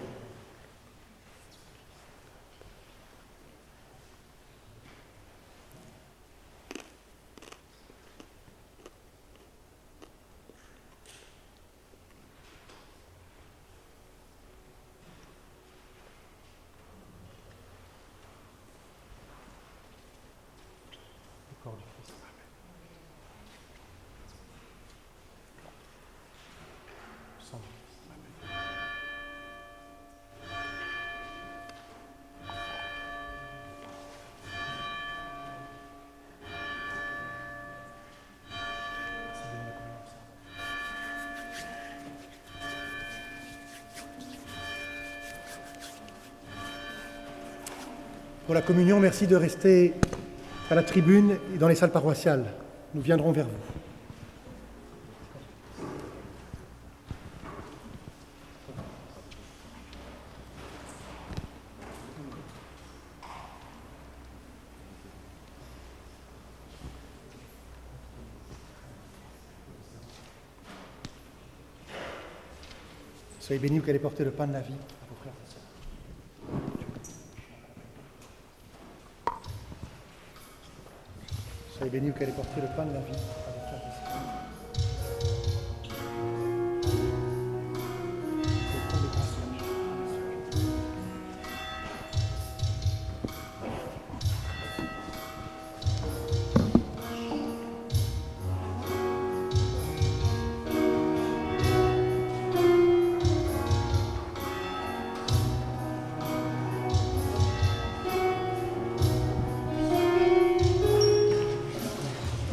Pour la communion, merci de rester à la tribune et dans les salles paroissiales. Nous viendrons vers vous. Soyez bénis, vous qui allez porter le pain de la vie à vos frères et sœurs. Soyez bénis, vous qui allez porter le pain de la vie à vos frères et sœurs.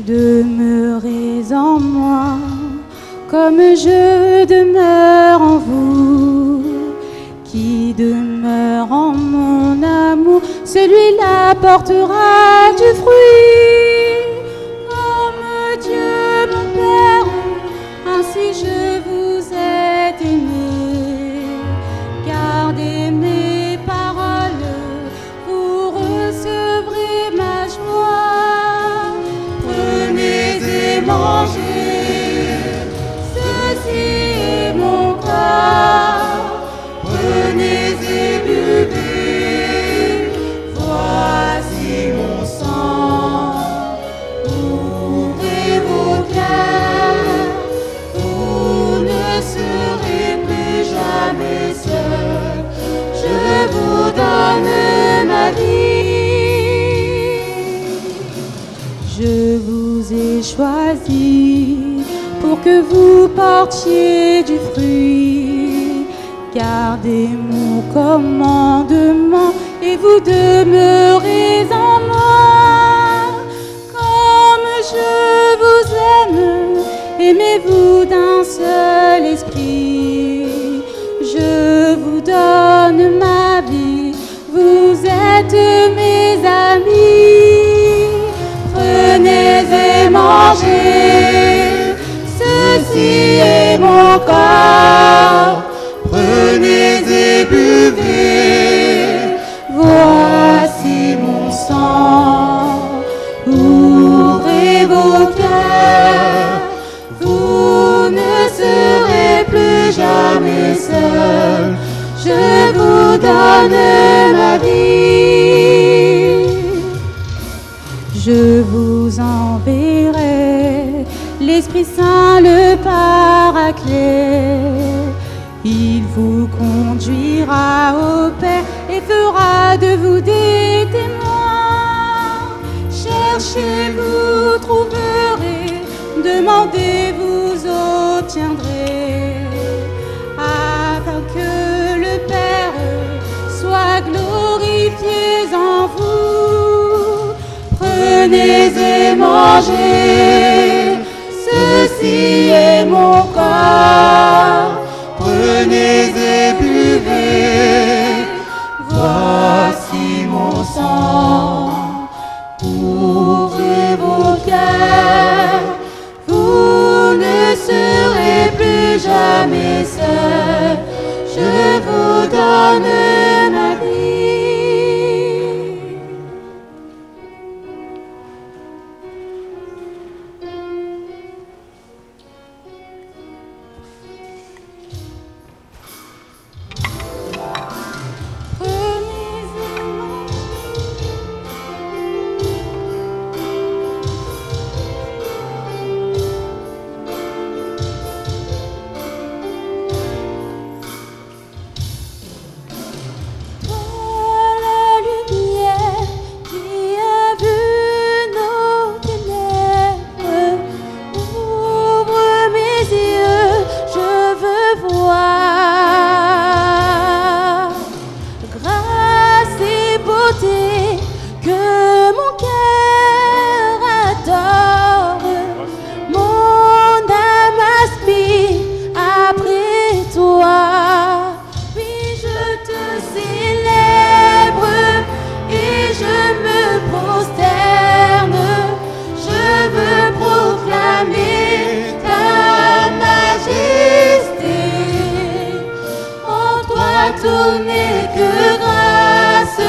Demeurez en moi, comme je demeure en vous. Qui demeure en mon amour, celui-là portera du fruit. Comme Dieu mon Père, ainsi je vous ai aimé. Gardez mes paroles, vous recevrez ma joie. Prenez et mangez, ceci est mon corps. Prenez et buvez, voici mon sang. Ouvrez vos cœurs, vous ne serez plus jamais seul. Je vous donne ma vie. Je vous ai choisi pour que vous portiez du fruit. Gardez mon commandement et vous demeurez en moi. Comme je vous aime, aimez-vous d'un seul esprit. Je vous donne ma vie, vous êtes mes amis. Prenez et mangez, ceci est mon corps. Prenez et buvez, voici mon sang. Ouvrez vos cœurs, vous ne serez plus jamais seul. Je vous donne ma vie. Je vous enverrai l'Esprit Saint, le Paraclet. Il vous conduira au Père et fera de vous des témoins. Cherchez, vous trouverez, demandez, vous obtiendrez, afin que le Père soit glorifié en vous. Prenez et mangez, ceci est mon corps. Prenez et buvez, voici mon sang. Ouvrez vos cœurs, vous ne serez plus jamais seuls. Je vous donne ma vie. Tout n'est que grâce,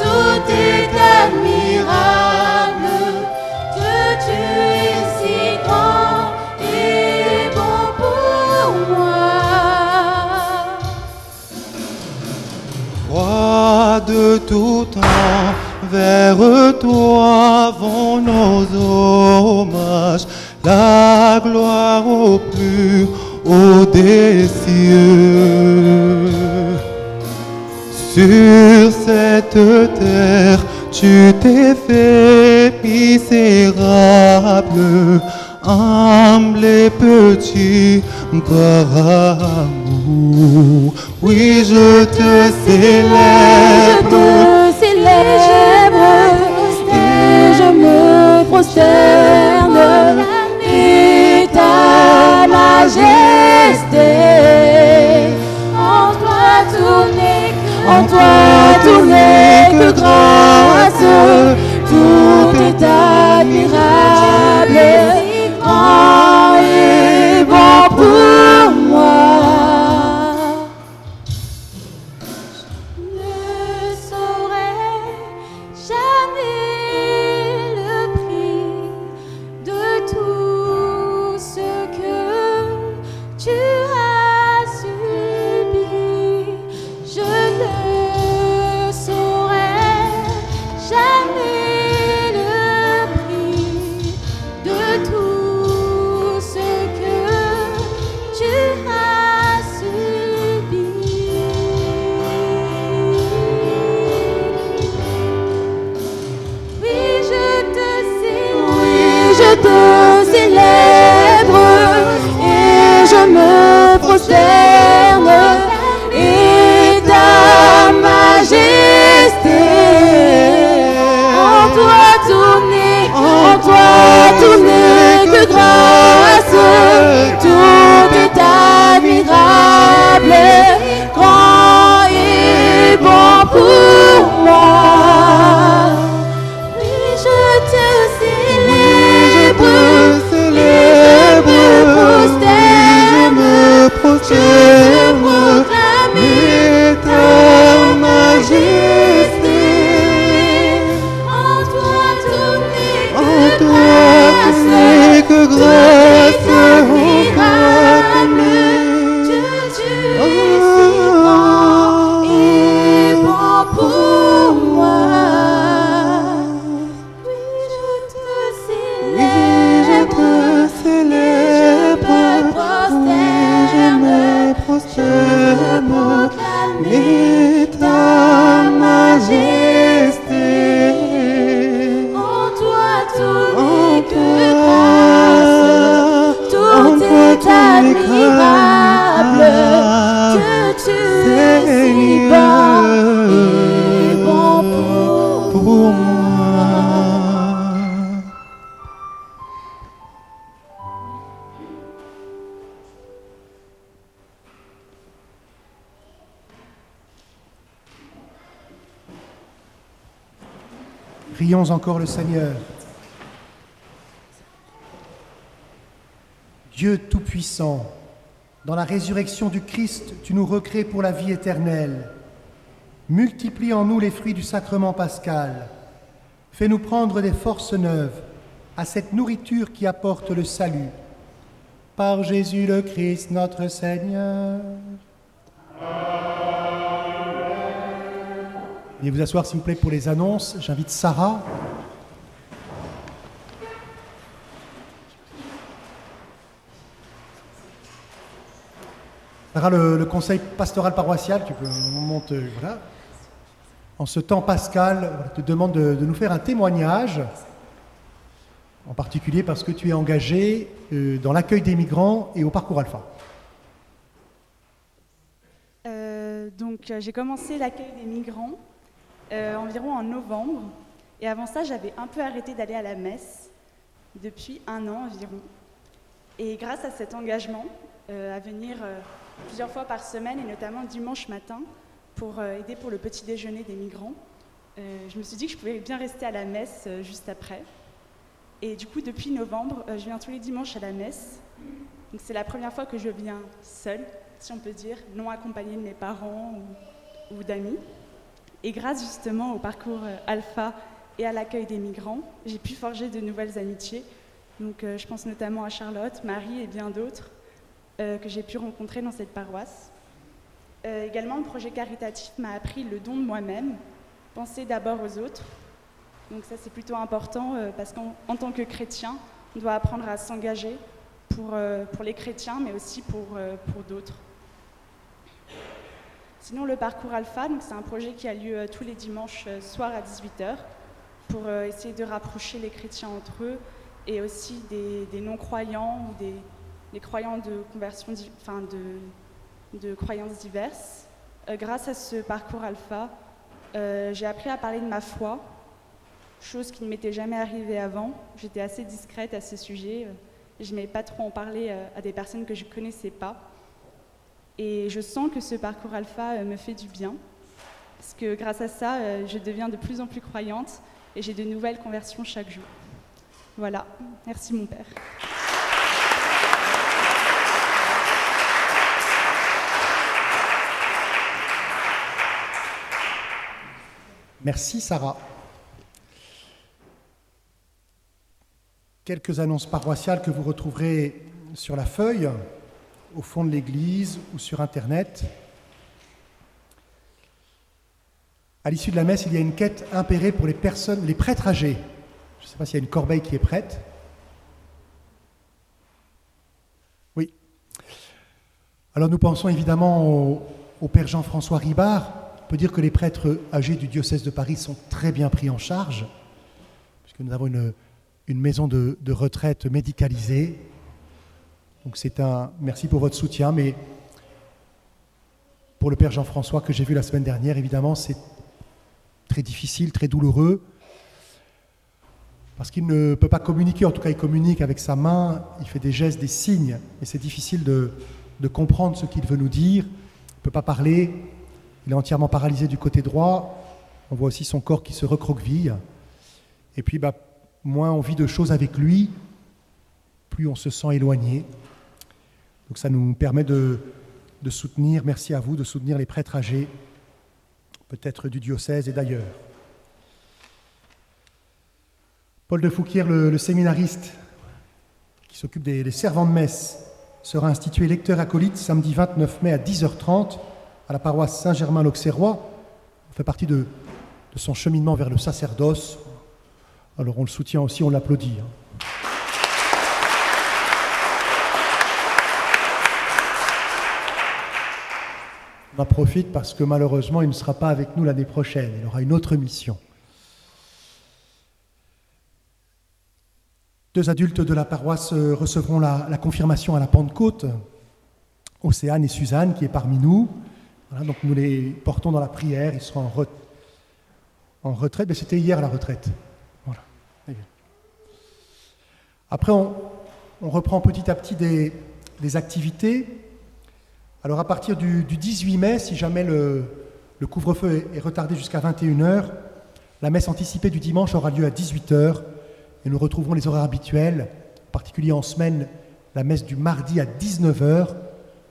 tout est admirable, que tu es si grand et bon pour moi. Roi de tout temps, vers toi vont nos hommages, la gloire au plus haut des cieux. Sur cette terre, tu t'es fait misérable, humble et petit par amour. Oui, je te célèbre, et je me prosterne, et ta majesté, en toi tout n'est que grâce, tout est admirable, grand et bon pour moi. Je ne saurais jamais le prix de tout ce que tu as subi. Je ne saurais jamais le prix de tout Prions encore le Seigneur. Dieu Tout-Puissant, dans la résurrection du Christ, tu nous recrées pour la vie éternelle. Multiplie en nous les fruits du sacrement pascal. Fais-nous prendre des forces neuves à cette nourriture qui apporte le salut. Par Jésus le Christ, notre Seigneur. Veuillez vous asseoir, s'il vous plaît, pour les annonces. J'invite Sarah. Sarah, le conseil pastoral paroissial, tu peux monter, voilà. En ce temps pascal, je te demande de nous faire un témoignage, en particulier parce que tu es engagé dans l'accueil des migrants et au parcours Alpha. J'ai commencé l'accueil des migrants environ en novembre. Et avant ça, j'avais un peu arrêté d'aller à la messe depuis 1 an environ. Et grâce à cet engagement, à venir plusieurs fois par semaine, et notamment dimanche matin, pour aider pour le petit déjeuner des migrants, je me suis dit que je pouvais bien rester à la messe juste après. Et du coup, depuis novembre, je viens tous les dimanches à la messe. Donc c'est la première fois que je viens seule, si on peut dire, non accompagnée de mes parents ou d'amis. Et grâce justement au parcours Alpha et à l'accueil des migrants, j'ai pu forger de nouvelles amitiés. Donc je pense notamment à Charlotte, Marie et bien d'autres que j'ai pu rencontrer dans cette paroisse. Également, le projet caritatif m'a appris le don de moi-même, penser d'abord aux autres. Donc ça, c'est plutôt important parce qu'en tant que chrétien, on doit apprendre à s'engager pour les chrétiens, mais aussi pour d'autres. Sinon, le parcours Alpha, donc c'est un projet qui a lieu tous les dimanches soirs à 18h pour essayer de rapprocher les chrétiens entre eux et aussi des non-croyants ou des croyants de conversion, de croyances diverses. Grâce à ce parcours Alpha, j'ai appris à parler de ma foi, chose qui ne m'était jamais arrivée avant. J'étais assez discrète à ce sujet. Je n'aimais pas trop en parler à des personnes que je ne connaissais pas. Et je sens que ce parcours Alpha me fait du bien, parce que grâce à ça, je deviens de plus en plus croyante et j'ai de nouvelles conversions chaque jour. Voilà, merci mon père. Merci Sarah. Quelques annonces paroissiales que vous retrouverez sur la feuille, au fond de l'église ou sur Internet. À l'issue de la messe, il y a une quête impérée pour les prêtres âgés. Je ne sais pas s'il y a une corbeille qui est prête. Oui. Alors nous pensons évidemment au Père Jean-François Ribard. On peut dire que les prêtres âgés du diocèse de Paris sont très bien pris en charge, puisque nous avons une maison de retraite médicalisée. Donc merci pour votre soutien, mais pour le Père Jean-François que j'ai vu la semaine dernière, évidemment, c'est très difficile, très douloureux, parce qu'il ne peut pas communiquer, en tout cas il communique avec sa main, il fait des gestes, des signes, et c'est difficile de comprendre ce qu'il veut nous dire. Il ne peut pas parler, il est entièrement paralysé du côté droit, on voit aussi son corps qui se recroqueville, et puis moins on vit de choses avec lui, plus on se sent éloigné. Donc ça nous permet de soutenir, merci à vous, de soutenir les prêtres âgés, peut-être du diocèse et d'ailleurs. Paul de Fouquier, le séminariste qui s'occupe des servants de messe, sera institué lecteur acolyte samedi 29 mai à 10h30 à la paroisse Saint-Germain-l'Auxerrois. On fait partie de son cheminement vers le sacerdoce. Alors on le soutient aussi, on l'applaudit. On en profite parce que malheureusement, il ne sera pas avec nous l'année prochaine. Il aura une autre mission. 2 adultes de la paroisse recevront la confirmation à la Pentecôte, Océane et Suzanne, qui est parmi nous. Voilà, donc nous les portons dans la prière. Ils seront en retraite. Mais c'était hier la retraite. Voilà. Après, on reprend petit à petit des activités. Alors à partir du 18 mai, si jamais le couvre-feu est retardé jusqu'à 21h, La messe anticipée du dimanche aura lieu à 18h et nous retrouverons les horaires habituels, en particulier en semaine, la messe du mardi à 19h,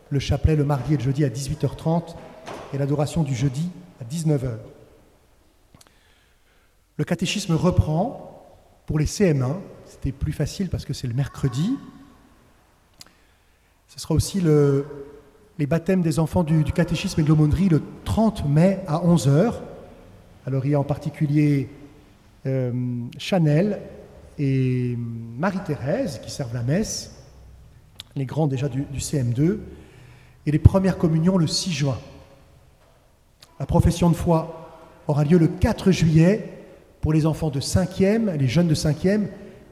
le chapelet le mardi et le jeudi à 18h30 et l'adoration du jeudi à 19h. Le catéchisme reprend pour les CM1, c'était plus facile parce que c'est le mercredi. Ce sera aussi les baptêmes des enfants du catéchisme et de l'aumônerie le 30 mai à 11h. Alors il y a en particulier Chanel et Marie-Thérèse qui servent la messe, les grands déjà du CM2, et les premières communions le 6 juin. La profession de foi aura lieu le 4 juillet pour les enfants de 5e, les jeunes de 5e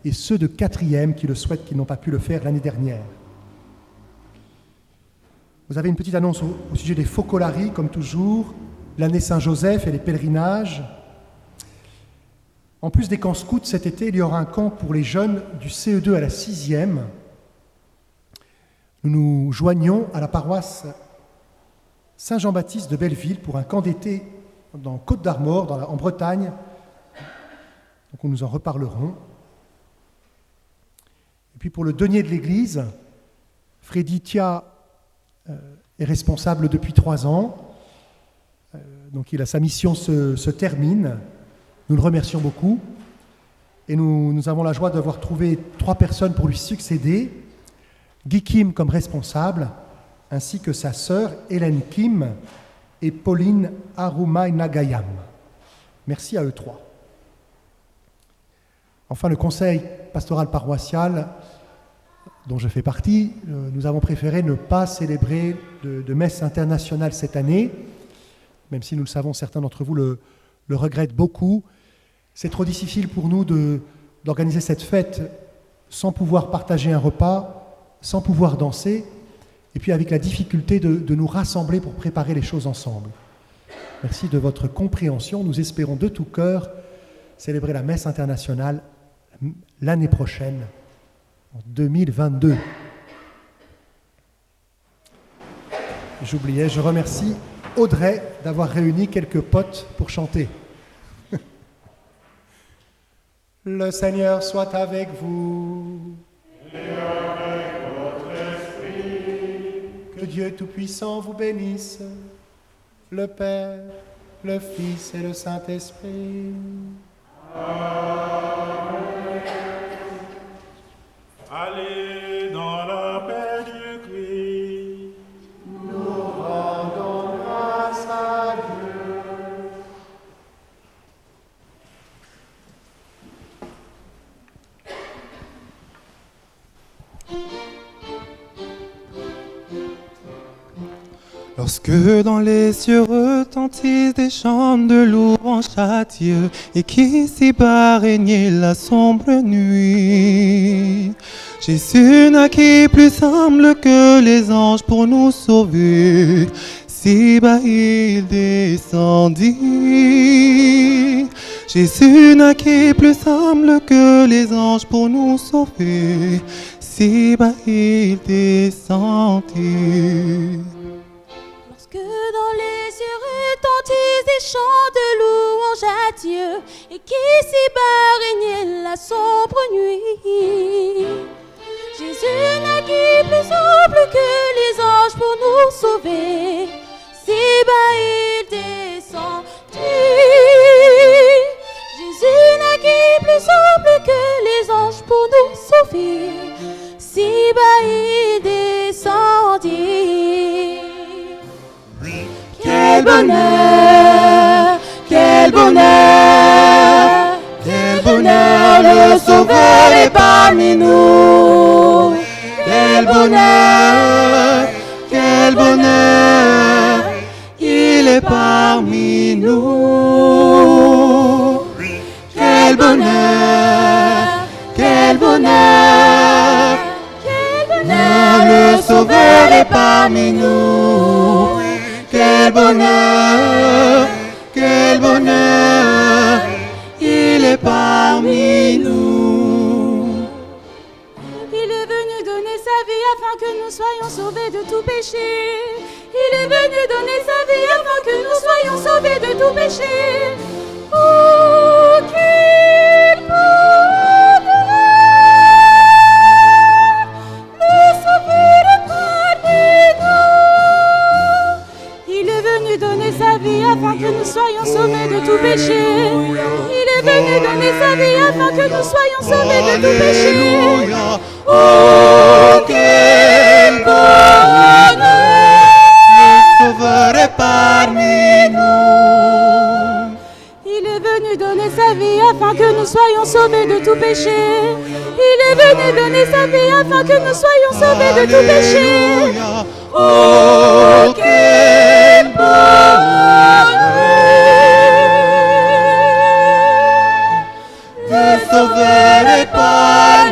et ceux de 4e qui le souhaitent, qui n'ont pas pu le faire l'année dernière. Vous avez une petite annonce au sujet des Focolari, comme toujours, l'année Saint-Joseph et les pèlerinages. En plus des camps scouts, cet été, il y aura un camp pour les jeunes du CE2 à la 6e. Nous nous joignons à la paroisse Saint-Jean-Baptiste de Belleville pour un camp d'été dans Côte-d'Armor, en Bretagne. Donc nous en reparlerons. Et puis pour le denier de l'Église, Freddy Tia est responsable depuis 3 ans. Donc sa mission se termine. Nous le remercions beaucoup. Et nous avons la joie d'avoir trouvé 3 personnes pour lui succéder. Guy Kim comme responsable, ainsi que sa sœur Hélène Kim et Pauline Arumainagayam. Merci à eux 3. Enfin, le conseil pastoral paroissial, dont je fais partie, nous avons préféré ne pas célébrer de messe internationale cette année, même si nous le savons, certains d'entre vous le regrettent beaucoup. C'est trop difficile pour nous d'organiser cette fête sans pouvoir partager un repas, sans pouvoir danser, et puis avec la difficulté de nous rassembler pour préparer les choses ensemble. Merci de votre compréhension. Nous espérons de tout cœur célébrer la messe internationale l'année prochaine, en 2022. J'oubliais, je remercie Audrey d'avoir réuni quelques potes pour chanter. Le Seigneur soit avec vous. Et avec votre esprit. Que Dieu Tout-Puissant vous bénisse, le Père, le Fils et le Saint-Esprit. Amen. Allez dans la paix du Christ. Nous rendons grâce à Dieu. Lorsque dans les cieux retentissent des chants de louange à Dieu et qu'ici-bas régnait la sombre nuit, Jésus naquit plus humble que les anges pour nous sauver. Si bas il descendit. Jésus naquit plus humble que les anges pour nous sauver. Si bas il descendit. Dans les cieux retentissent des chants de louange à Dieu et qu'ici-bas régnait la sombre nuit. Jésus naquit plus humble que les anges pour nous sauver. Si bas il descendit. Jésus naquit plus humble que les anges pour nous sauver. Si bas il descendit. Quel bonheur, quel bonheur, quel bonheur, le Sauveur est parmi nous. Quel bonheur, il est parmi nous. Quel bonheur, le Sauveur est parmi nous. Quel bonheur, il est parmi nous. Il est venu donner sa vie afin que nous soyons sauvés de tout péché. Il est venu donner sa vie afin que nous soyons sauvés de tout péché. Oh, quel bonheur de sauver parmi nous. Il est venu donner sa vie afin que nous soyons sauvés de tout péché. Il est venu donner sa vie afin que nous soyons sauvés de tout péché. Oh, quel bonheur, le Sauveur est parmi nous. il est venu donner sa vie afin que nous soyons sauvés de tout péché. Il est venu donner sa vie afin que nous soyons sauvés de tout péché. Oh, quel bonheur, Le Sauveur est parmi nous.